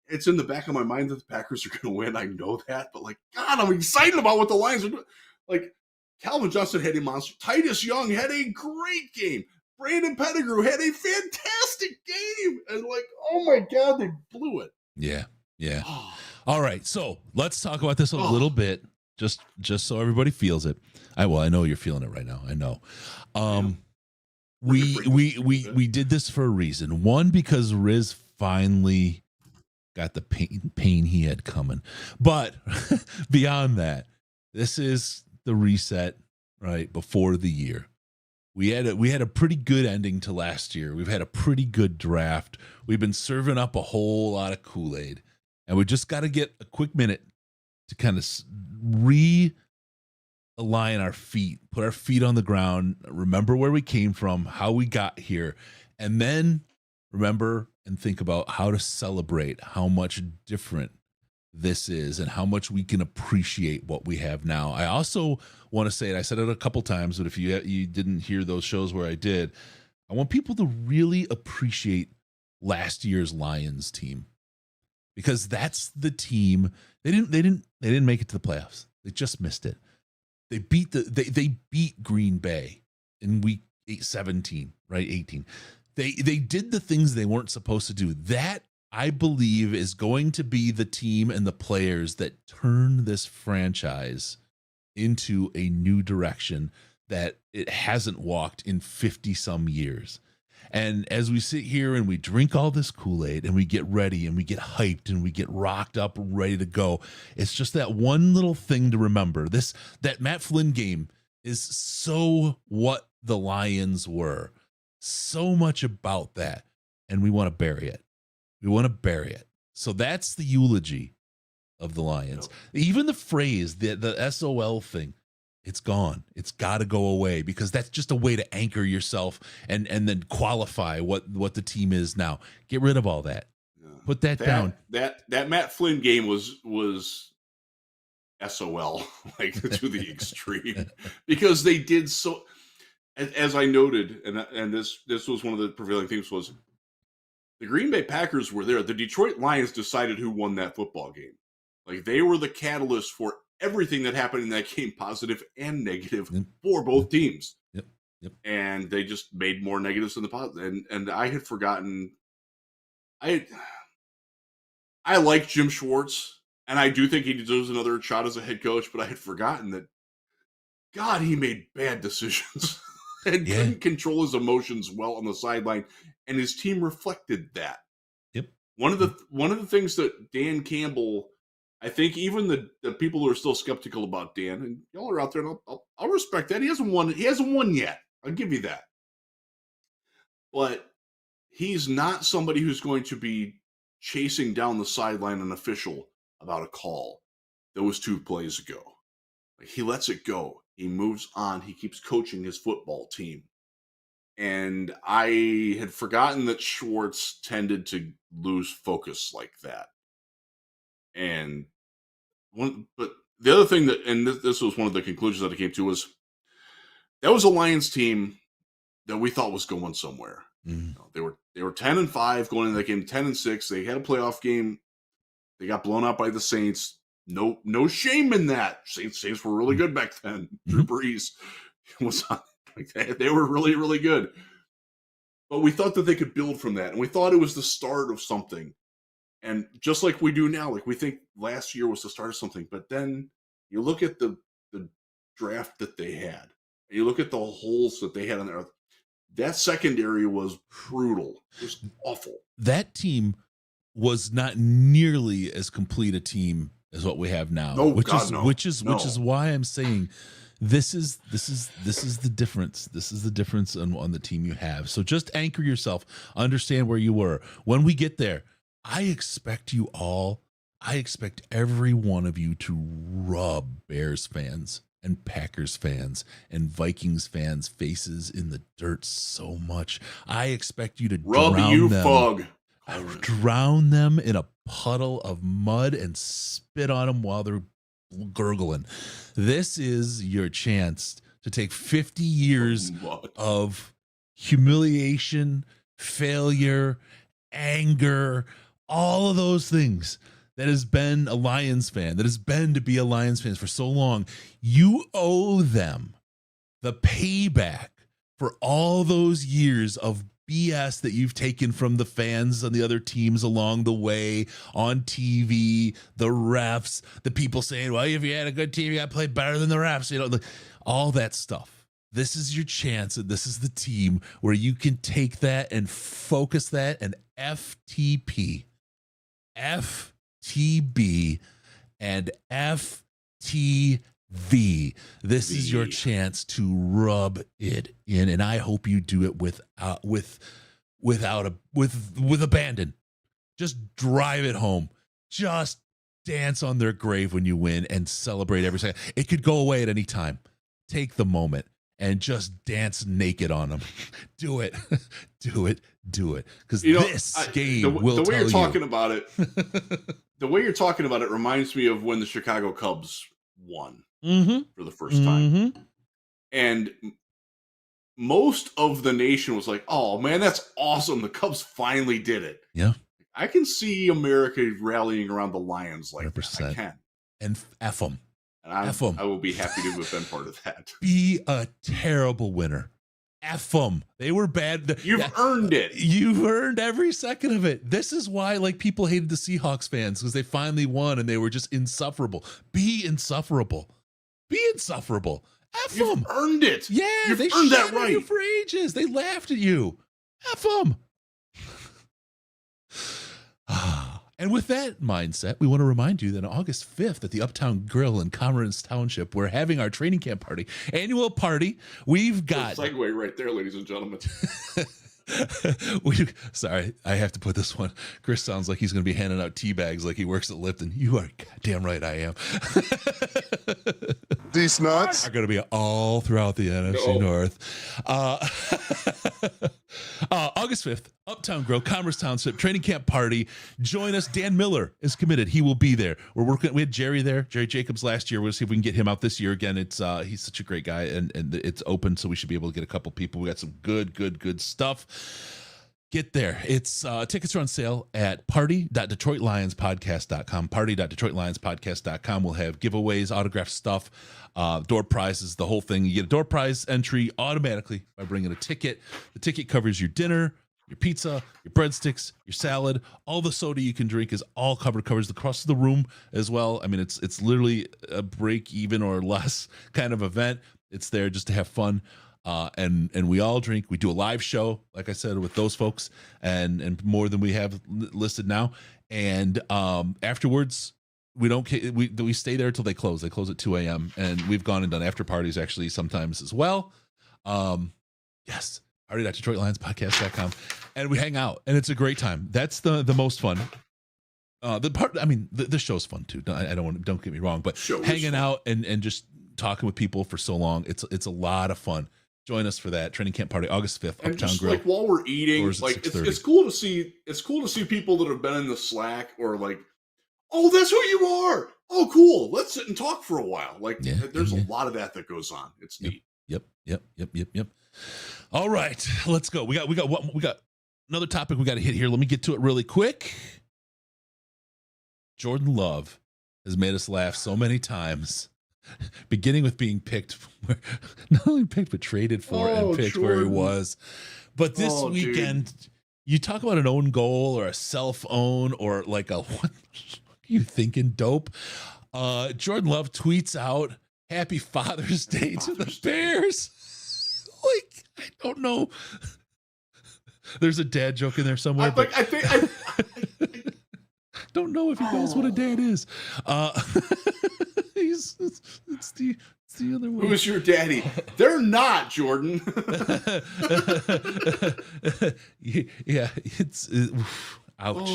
it's in the back of my mind that the Packers are going to win. I know that, but like, God, I'm excited about what the Lions are doing. Like, Calvin Johnson had a monster. Titus Young had a great game. Brandon Pettigrew had a fantastic game. And like, oh my God, they blew it. Yeah. Yeah. All right. So let's talk about this a little bit, just so everybody feels it. I know you're feeling it right now. I know. We did this for a reason. One, because Riz finally got the pain he had coming. But beyond that, this is the reset right before the year. We had a pretty good ending to last year. We've had a pretty good draft. We've been serving up a whole lot of Kool-Aid, and we just got to get a quick minute to kind of realign our feet, put our feet on the ground, remember where we came from, how we got here, and then remember and think about how to celebrate how much different this is and how much we can appreciate what we have now. I also want to say, and I said it a couple times, but if you didn't hear those shows where I did, I want people to really appreciate last year's Lions team, because that's the team. They didn't make it to the playoffs. They just missed it. They beat Green Bay in week 17, right? 18. They did the things they weren't supposed to do. That, I believe, is going to be the team and the players that turn this franchise into a new direction that it hasn't walked in 50 some years. And as we sit here and we drink all this Kool-Aid and we get ready and we get hyped and we get rocked up, ready to go, it's just that one little thing to remember. That Matt Flynn game is so what the Lions were. So much about that. And we want to bury it. We want to bury it. So that's the eulogy of the Lions. Even the phrase, the SOL thing, it's gone. It's got to go away, because that's just a way to anchor yourself and then qualify what the team is now. Get rid of all that. Put that down. That Matt Flynn game was SOL, like, to the extreme, because they did so. As I noted, and this was one of the prevailing themes, was the Green Bay Packers were there. The Detroit Lions decided who won that football game. Like, they were the catalyst for everything that happened in that game, positive and negative, for both teams. Yep. And they just made more negatives than the positive. And I had forgotten. I like Jim Schwartz, and I do think he deserves another shot as a head coach, but I had forgotten that, God, he made bad decisions and couldn't control his emotions well on the sideline, and his team reflected that. Yep. One of the things that Dan Campbell, I think even the people who are still skeptical about Dan, and y'all are out there, and I'll respect that. He hasn't won yet. I'll give you that. But he's not somebody who's going to be chasing down the sideline an official about a call that was 2 plays ago. Like, he lets it go. He moves on. He keeps coaching his football team. And I had forgotten that Schwartz tended to lose focus like that. But the other thing that, and this was one of the conclusions that I came to, was that was a Lions team that we thought was going somewhere. Mm. They were 10-5 going into that game, 10-6. They had a playoff game. They got blown out by the Saints. No shame in that. Saints were really good back then. Drew Brees was on, like, they were really, really good. But we thought that they could build from that, and we thought it was the start of something. And just like we do now, like, we think last year was the start of something. But then you look at the draft that they had, and you look at the holes that they had on there. That secondary was brutal. It was awful. That team was not nearly as complete a team as what we have now. No, which is why I'm saying this is the difference. This is the difference on the team you have. So just anchor yourself, understand where you were. When we get there, I expect every one of you to rub Bears fans and Packers fans and Vikings fans' faces in the dirt so much. I expect you to drown them in a puddle of mud and spit on them while they're gurgling. This is your chance to take 50 years of humiliation, failure, anger, all of those things that has been a Lions fan, that has been to be a Lions fan for so long. You owe them the payback for all those years of BS that you've taken from the fans on the other teams along the way, on TV, the refs, the people saying, well, if you had a good team, you got to play better than the refs, all that stuff. This is your chance, and this is the team where you can take that and focus that and FTP, FTB, and FTV. This is your chance to rub it in, and I hope you do it with abandon. Just drive it home. Just dance on their grave when you win and celebrate every second. It could go away at any time. Take the moment and just dance naked on them. Do it. Do it. Do it. Because You know, this game will the way tell you're talking you. about it, the way you're talking about it reminds me of when the Chicago Cubs won for the first time. And most of the nation was like, oh man, that's awesome. The Cubs finally did it. Yeah. I can see America rallying around the Lions like 100%. that. I can. And F them. And F 'em. I will be happy to have been part of that. Be a terrible winner. F them. They were bad. You've earned it. You've earned every second of it. This is why like people hated the Seahawks fans, because they finally won and they were just insufferable. Be insufferable. Be insufferable. F them. You've earned it. Yeah, You've they earned that shit on right. you for ages. They laughed at you. F them. And with that mindset, we want to remind you that on August 5th at the Uptown Grill in Commerce Township, we're having our training camp party, annual party. We've got Segue right there, ladies and gentlemen. Sorry, I have to put this one. Chris sounds like he's going to be handing out tea bags like he works at Lipton. You are goddamn right I am. These nuts. Are going to be all throughout the NFC North. August 5th, Uptown Grill, Commerce Township, training camp party. Join us. Dan Miller is committed. He will be there. We're working. We had Jerry there, Jerry Jacobs last year. We'll see if we can get him out this year again. It's he's such a great guy, and it's open, so we should be able to get a couple people. We got some good stuff. Get there. It's tickets are on sale at party.detroitlionspodcast.com. Party.detroitlionspodcast.com. We'll have giveaways, autographed stuff, door prizes, the whole thing. You get a door prize entry automatically by bringing a ticket. The ticket covers your dinner, your pizza, your breadsticks, your salad, all the soda you can drink is all covered. Covers the crust of the room as well. I mean, it's literally a break even or less kind of event. It's there just to have fun. And we all drink. We do a live show, like I said, with those folks, and more than we have listed now. And afterwards, we stay there till they close. They close at 2 a.m. And we've gone and done after parties actually sometimes as well. Yes, party.detroitlionspodcast.com, and we hang out, and it's a great time. That's the most fun. The show's fun too. Don't get me wrong, but hanging out and just talking with people for so long, it's a lot of fun. Join us for that training camp party, August 5th, And Uptown just Grill. like while we're eating, like it's cool to see. It's cool to see people that have been in the Slack or like, oh, that's who you are. Oh, cool. Let's sit and talk for a while. Like, there's a lot of that goes on. It's neat. Yep. All right, let's go. We got another topic we got to hit here. Let me get to it really quick. Jordan Love has made us laugh so many times. Beginning with being picked, not only picked, but traded for and picked Jordan. Where he was. But this weekend, you talk about an own goal or a self-own or like a, what are you thinking, dope? Jordan Love tweets out, Happy Father's Day to the Bears. Like, I don't know. There's a dad joke in there somewhere. I don't know if he knows what a dad is. It's the other one. Who's your daddy? They're not, Jordan. Yeah, ouch.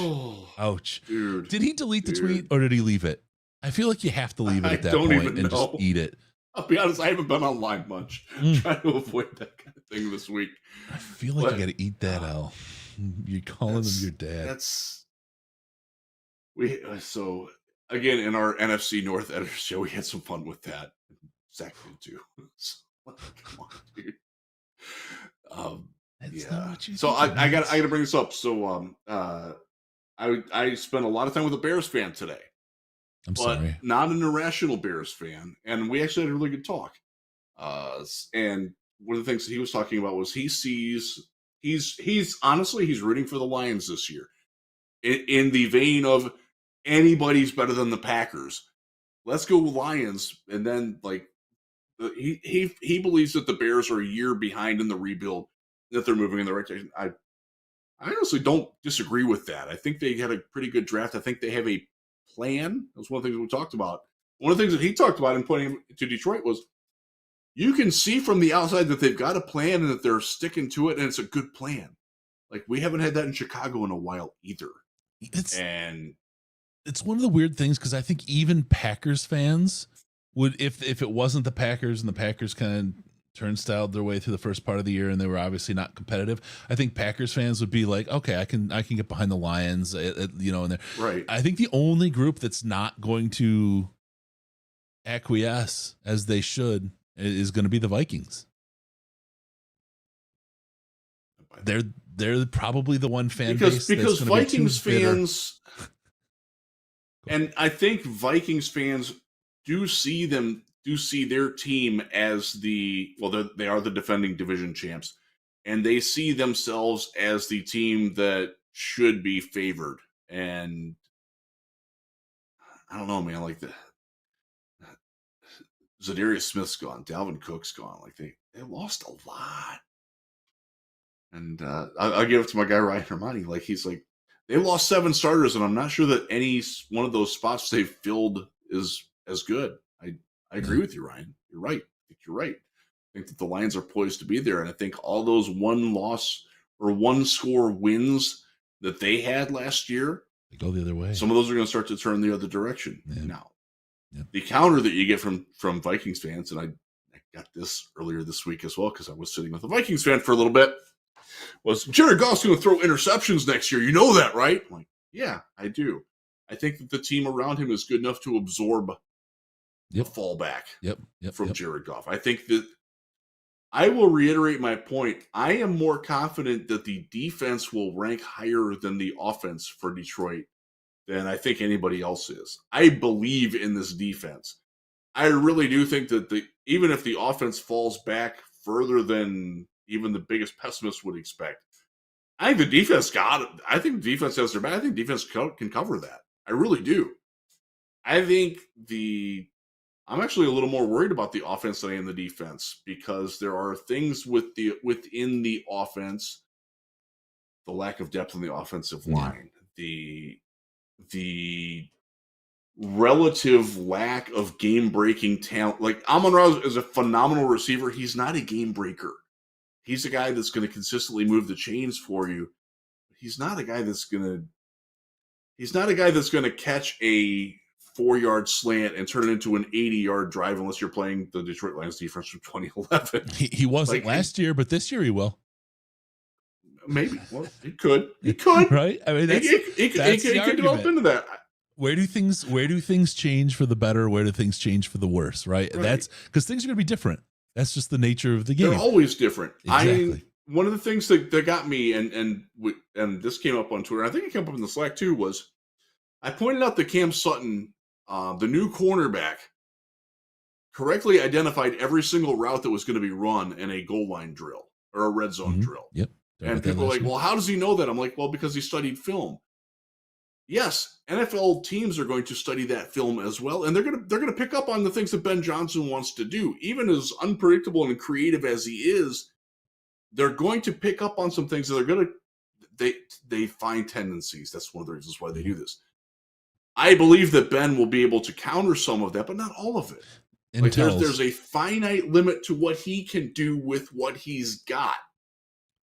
Ouch. Dude, did he delete the tweet or did he leave it? I feel like you have to leave it at that point and just eat it. I'll be honest, I haven't been online much. Trying to avoid that kind of thing this week. I feel like you got to eat that, Al. You're calling him your dad. So again, in our NFC North editor show, we had some fun with that. Zach did too. So, come on, dude. So I got to bring this up. So I spent a lot of time with a Bears fan today. I'm sorry. Not an irrational Bears fan, and we actually had a really good talk. And one of the things that he was talking about was he's honestly rooting for the Lions this year, in the vein of anybody's better than the Packers. Let's go Lions, and then like he believes that the Bears are a year behind in the rebuild, that they're moving in the right direction. I honestly don't disagree with that. I think they had a pretty good draft. I think they have a plan. That was one of the things we talked about. One of the things that he talked about in pointing to Detroit was you can see from the outside that they've got a plan and that they're sticking to it, and it's a good plan. Like, we haven't had that in Chicago in a while either. It's one of the weird things, because I think even Packers fans would, if it wasn't the Packers and the Packers kind of turnstiled their way through the first part of the year, and they were obviously not competitive. I think Packers fans would be like, okay, I can get behind the Lions, you know, and they're Right. I think the only group that's not going to acquiesce as they should is going to be the Vikings. They're probably the one fan base because that's Vikings be too bitter. fans, and I think Vikings fans do see their team as they are the defending division champs, and they see themselves as the team that should be favored. And I don't know, man, like Zadarius Smith's gone, Dalvin Cook's gone. Like they lost a lot. And I'll give it to my guy Ryan Hermani. Like he's like, they lost 7 starters, and I'm not sure that any one of those spots they've filled is as good. I agree with you, Ryan. You're right. I think you're right. I think that the Lions are poised to be there, and I think all those 1-loss or 1-score wins that they had last year, they go the other way. some of those are going to start to turn the other direction. Yeah. Now, yeah. The counter that you get from Vikings fans, and I got this earlier this week as well because I was sitting with a Vikings fan for a little bit, was Jared Goff's going to throw interceptions next year. You know that, right? I'm like, yeah, I do. I think that the team around him is good enough to absorb the fallback from Jared Goff. I think that I will reiterate my point. I am more confident that the defense will rank higher than the offense for Detroit than I think anybody else is. I believe in this defense. I really do think that even if the offense falls back further than even the biggest pessimist would expect, I think the defense got it. I think the defense has their back. I think defense can cover that. I really do. I think I'm actually a little more worried about the offense than I am the defense, because there are things within the offense, the lack of depth in the offensive line, the relative lack of game-breaking talent. Like Amon-Ra is a phenomenal receiver. He's not a game breaker. He's a guy that's going to consistently move the chains for you. He's not a guy that's going to catch a 4-yard slant and turn it into an 80-yard drive unless you're playing the Detroit Lions defense from 2011. He wasn't last year, but this year he will. Maybe. Well, he could. He could. Right? I mean, he could develop into that. Where do things change for the better? Where do things change for the worse? Right? That's because things are going to be different. That's just the nature of the game. They're always different. Exactly. One of the things that got me, and this came up on Twitter, I think it came up in the Slack too, was I pointed out that Cam Sutton, the new cornerback, correctly identified every single route that was going to be run in a goal line drill or a red zone drill. Yep. And people are like, well, how does he know that? I'm like, well, because he studied film. Yes, NFL teams are going to study that film as well, and they're going to pick up on the things that Ben Johnson wants to do. Even as unpredictable and creative as he is, they're going to pick up on some things that they're going to they find tendencies. That's one of the reasons why they do this. I believe that Ben will be able to counter some of that, but not all of it. Like there's a finite limit to what he can do with what he's got.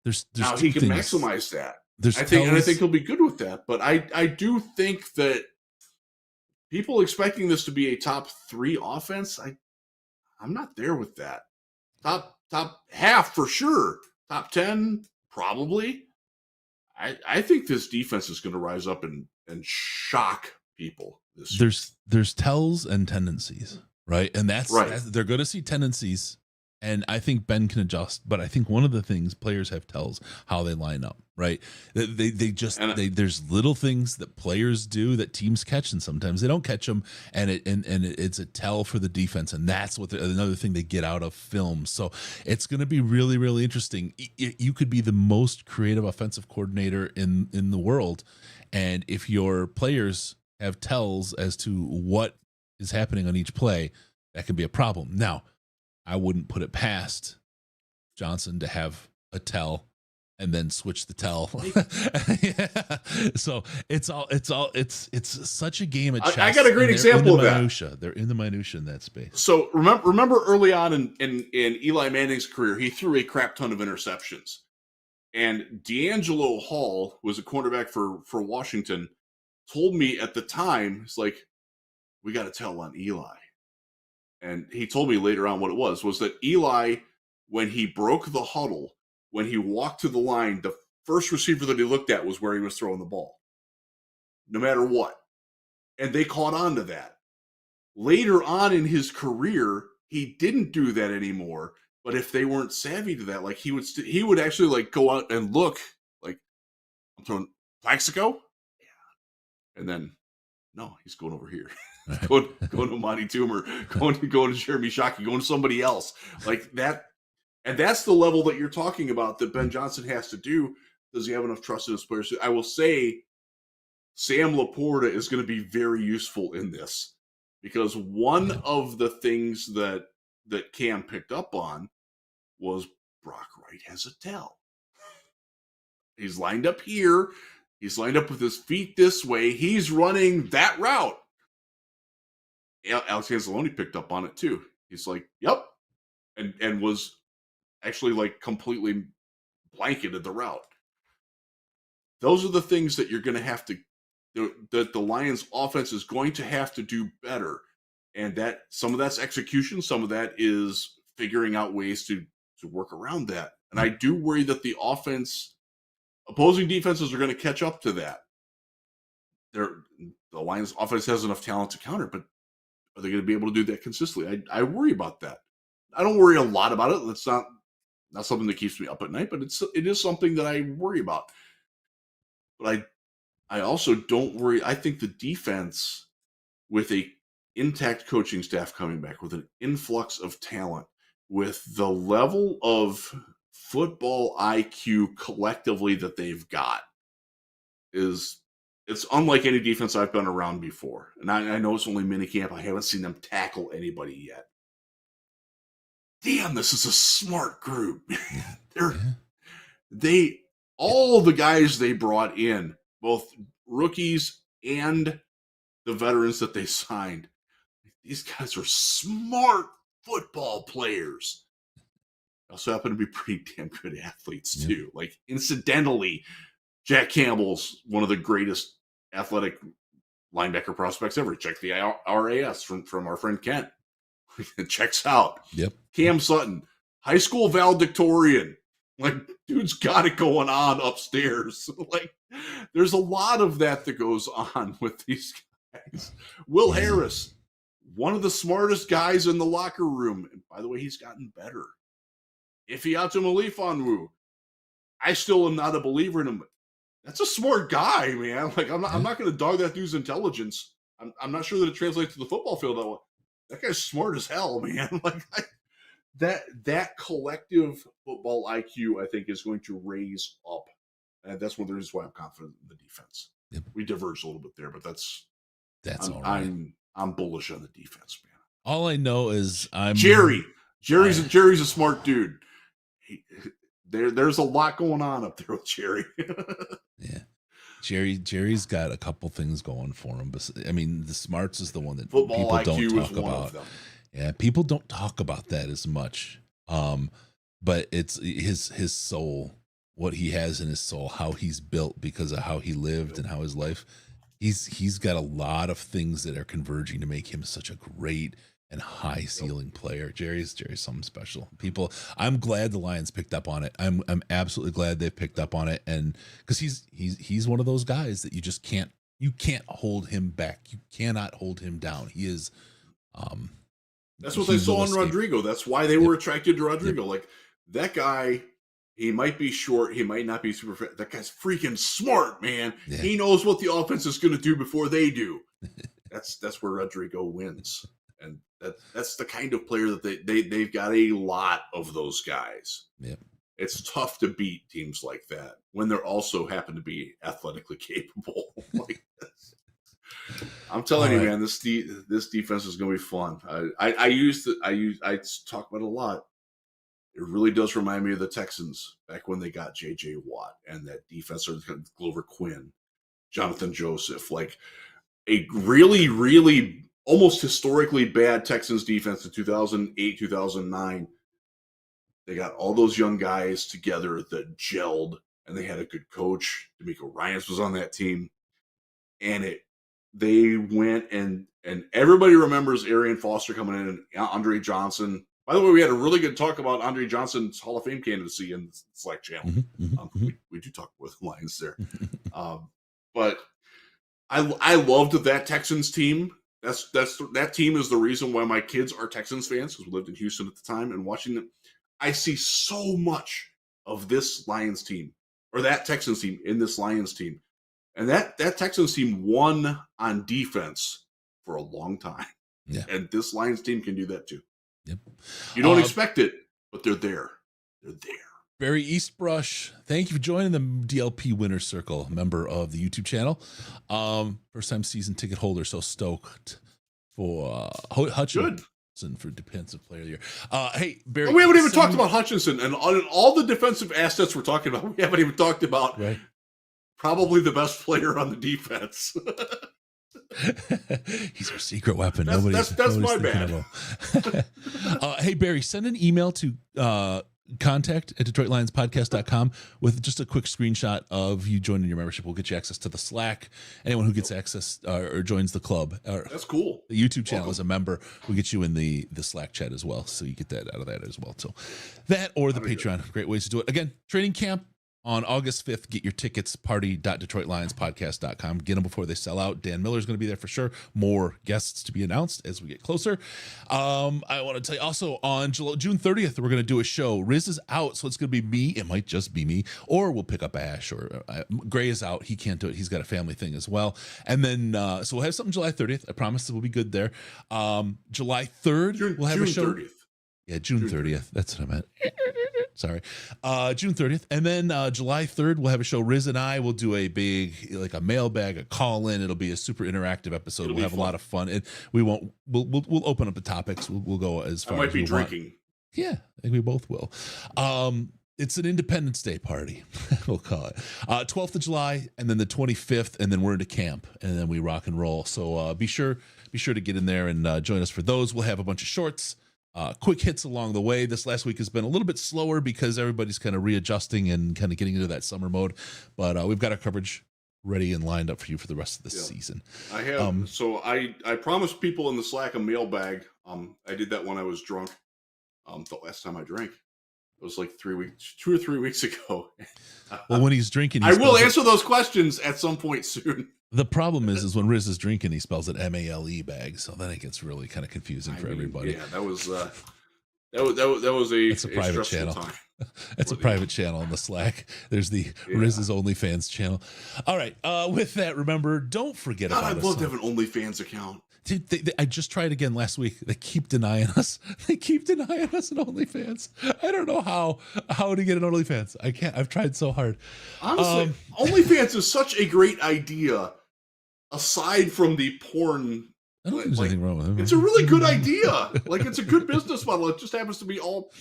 There's now he can maximize that. I think he'll be good with that. But I do think that people expecting this to be a top 3 offense, I'm not there with that. Top half for sure. Top 10 probably. I think this defense is going to rise up and shock people this year. There's tells and tendencies, right? And that's they're going to see tendencies. And I think Ben can adjust, but I think one of the things players have tells how they line up, right? There's little things that players do that teams catch, and sometimes they don't catch them, and it's a tell for the defense, and that's what another thing they get out of film. So it's going to be really, really interesting. You could be the most creative offensive coordinator in the world, and if your players have tells as to what is happening on each play, that can be a problem. Now, I wouldn't put it past Johnson to have a tell and then switch the tell. So it's such a game of chess. I got a great example of that. They're in the minutia in that space. So remember early on in Eli Manning's career, he threw a crap ton of interceptions. And D'Angelo Hall, who was a cornerback for Washington, told me at the time, it's like, we got to tell on Eli. And he told me later on what it was that Eli when he broke the huddle, when he walked to the line, the first receiver that he looked at was where he was throwing the ball, no matter what. And they caught on to that. Later on in his career, he didn't do that anymore. But if they weren't savvy to that, like he would actually like go out and look like, I'm throwing Plaxico, and then no, he's going over here, going to Monty Toomer, going to Jeremy Shockey, going to somebody else like that. And that's the level that you're talking about that Ben Johnson has to do. Does he have enough trust in his players? I will say Sam Laporta is going to be very useful in this, because one of the things that Cam picked up on was Brock Wright has a tell. He's lined up here. He's lined up with his feet this way. He's running that route. Alex Anzalone picked up on it too. He's like, yep. And was actually like completely blanketed the route. Those are the things that you're going to have to, that the Lions offense is going to have to do better. And that some of that's execution. Some of that is figuring out ways to work around that. And I do worry that the opposing defenses are going to catch up to that. The Lions offense has enough talent to counter, but are they going to be able to do that consistently? I worry about that. I don't worry a lot about it. That's not something that keeps me up at night, but it is something that I worry about. But I also don't worry. I think the defense, with a intact coaching staff coming back, with an influx of talent, with the level of football IQ collectively that they've got, it's unlike any defense I've been around before. And I know it's only minicamp. I haven't seen them tackle anybody yet. Damn, this is a smart group. All the guys they brought in, both rookies and the veterans that they signed, these guys are smart football players. They also happen to be pretty damn good athletes too. Like, incidentally, Jack Campbell's one of the greatest athletic linebacker prospects ever. Check the RAS from our friend Kent. It checks out. Yep. Cam Sutton, high school valedictorian. Like, dude's got it going on upstairs. Like, there's a lot of that goes on with these guys. Will Harris, one of the smartest guys in the locker room. And by the way, he's gotten better. Ifeatu Melifonwu, I still am not a believer in him. That's a smart guy, man. Like, I'm not going to dog that dude's intelligence. I'm not sure that it translates to the football field that way. That guy's smart as hell, man. Like, that collective football IQ, I think, is going to raise up, and that's one of the reasons why I'm confident in the defense. Yep. We diverged a little bit there, but that's all right. I'm bullish on the defense, man. All I know is Jerry's a smart dude. There's a lot going on up there with Jerry. Yeah. Jerry's got a couple things going for him. But I mean, the smarts is the one that football people IQ don't talk is one about. Of them. Yeah, people don't talk about that as much. But it's his soul, what he has in his soul, how he's built because of how he lived and how his life. He's got a lot of things that are converging to make him such a great and high ceiling player. Jerry's something special. I'm glad the Lions picked up on it. I'm absolutely glad they've picked up on it, and because he's one of those guys that you can't hold him back. You cannot hold him down. He is. That's what they saw in Rodrigo. That's why they were attracted to Rodrigo. Like, that guy, he might be short, he might not be super fit. That guy's freaking smart, man. Yeah. He knows what the offense is going to do before they do. That's where Rodrigo wins. And that's the kind of player that they've got a lot of those guys. Yeah. It's tough to beat teams like that when they're also happen to be athletically capable. Like this. I'm telling you, man, this defense is going to be fun. I talk about it a lot. It really does remind me of the Texans back when they got J.J. Watt and that defense, or Glover Quinn, Jonathan Joseph, like a really, really almost historically bad Texans defense in 2008, 2009. They got all those young guys together that gelled, and they had a good coach. D'Amico Ryans was on that team, and they went and everybody remembers Arian Foster coming in and Andre Johnson By the way, we had a really good talk about Andre Johnson's Hall of Fame candidacy in the Slack channel. We do talk with Lions there. But I loved that Texans team. That team is the reason why my kids are Texans fans, because we lived in Houston at the time, and watching them, I see so much of this Lions team, or that Texans team in this Lions team. And that Texans team won on defense for a long time. Yeah. And this Lions team can do that too. Yep. You don't expect it, but they're there. They're there. Barry Eastbrush, thank you for joining the DLP Winner's Circle, member of the YouTube channel. First time season ticket holder, so stoked for Hutchinson for defensive player of the year. Hey, Barry. We haven't even talked about Hutchinson and all the defensive assets we're talking about. We haven't even talked about probably the best player on the defense. He's our secret weapon. That's my bad. Hey, Barry, send an email to contact at DetroitLionsPodcast.com with just a quick screenshot of you joining your membership. We'll get you access to the Slack. Anyone who gets access or joins the club, that's cool. The YouTube channel as a member, we'll get you in the Slack chat as well. So you get that out of that as well. So that or the Patreon, great ways to do it. Again, training camp on August 5th. Get your tickets, party.DetroitLionsPodcast.com. Get them before they sell out. Dan Miller's going to be there for sure. More guests to be announced as we get closer. I want to tell you also on June 30th, we're going to do a show. Riz is out, so it's going to be me. It might just be me, or we'll pick up Ash, or Gray is out. He can't do it. He's got a family thing as well. And then, so we'll have something July 30th. I promise it will be good there. July 3rd, we'll have a show. 30th. Yeah, June 30th. That's what I meant. Sorry. June 30th. And then July 3rd, we'll have a show. Riz and I will do a big, like a mailbag, a call in. It'll be a super interactive episode. We'll have a lot of fun. And we'll open up the topics. We'll go as far as we want. I might be drinking. Yeah, I think we both will. It's an Independence Day party, we'll call it. 12th of July, and then the 25th, and then we're into camp, and then we rock and roll. So be sure to get in there and join us for those. We'll have a bunch of shorts. Quick hits along the way. This last week has been a little bit slower because everybody's kind of readjusting and kind of getting into that summer mode. But we've got our coverage ready and lined up for you for the rest of the season. I have. So I promised people in the Slack a mailbag. I did that when I was drunk. The last time I drank, it was like 2 or 3 weeks ago. Well, when he's drinking, I will answer those questions at some point soon. The problem is when Riz is drinking, he spells it MALE bag, so then it gets really kind of confusing for everybody. Yeah, that was a private channel. Time. That's a private channel in the Slack. There's the Riz's OnlyFans channel. All right. With that, remember, don't forget about us. I'd love to have an OnlyFans account. Dude, I just tried again last week. They keep denying us. They keep denying us an OnlyFans. I don't know how to get an OnlyFans. I can't. I've tried so hard. Honestly, OnlyFans is such a great idea. Aside from the porn, I don't think there's anything wrong with it. It's a really good idea. Like, it's a good business model. It just happens to be all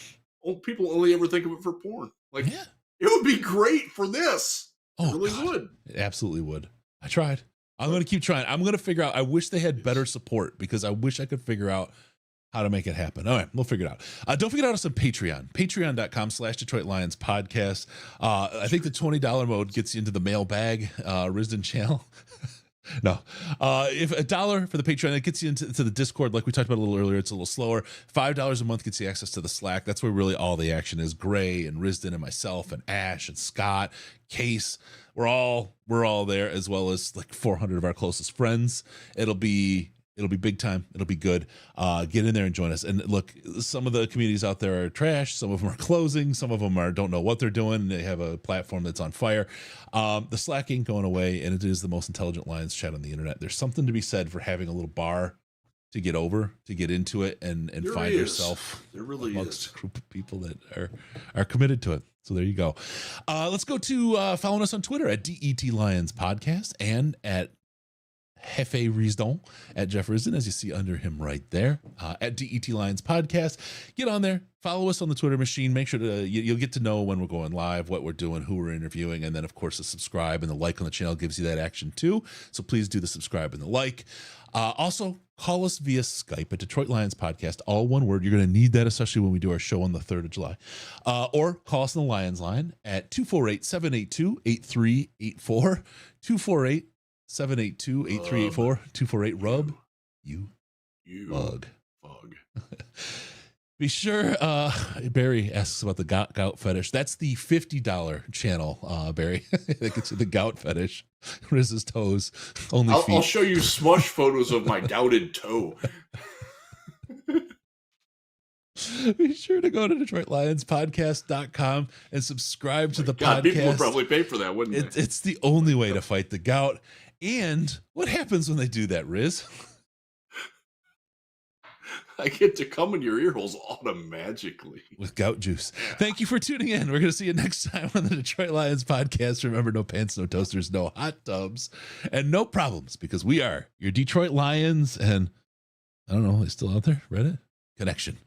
people only ever think of it for porn. Like, it would be great for this. It really would. It absolutely would. I tried. I'm going to keep trying. I'm going to figure out. I wish they had better support because I wish I could figure out how to make it happen. All right, we'll figure it out. Don't forget us on Patreon. Patreon.com/Detroit Lions Podcast. I think the $20 mode gets you into the mailbag, Risdon channel. No, if $1 for the Patreon, it gets you into the Discord, like we talked about a little earlier. It's a little slower. $5 a month gets you access to the Slack. That's where really all the action is. Gray and Risdon and myself and Ash and Scott, Case. We're all there, as well as like 400 of our closest friends. It'll be big time. It'll be good. Get in there and join us. And look, some of the communities out there are trash. Some of them are closing. Some of them don't know what they're doing. They have a platform that's on fire. The Slack ain't going away, and it is the most intelligent Lions chat on the internet. There's something to be said for having a little bar to get into it and find yourself amongst a group of people that are committed to it. So there you go. Let's go to following us on Twitter at DET Lions Podcast and at Jefe Risdon at Jeff Risdon, as you see under him right there, at DET Lions Podcast. Get on there, follow us on the Twitter machine. Make sure to you'll get to know when we're going live, what we're doing, who we're interviewing, and then of course the subscribe and the like on the channel gives you that action too. So please do the subscribe and the like. Also, call us via Skype at Detroit Lions Podcast, all one word. You're going to need that, especially when we do our show on the 3rd of July. Or call us on the Lions line at 248-782-8384, 248-782-8384, 248-RUB. You bug. Be sure, Barry asks about the gout fetish. That's the $50 channel, Barry. That gets you the gout fetish. Riz's toes, only feet. I'll show you smush photos of my gouted toe. Be sure to go to DetroitLionsPodcast.com and subscribe to the God, podcast. people would probably pay for that, wouldn't they? It's the only way to fight the gout. And what happens when they do that, Riz? I get to come in your ear holes automatically. With gout juice. Thank you for tuning in. We're going to see you next time on the Detroit Lions podcast. Remember, no pants, no toasters, no hot tubs, and no problems, because we are your Detroit Lions. And I don't know, is still out there? Reddit? Connection.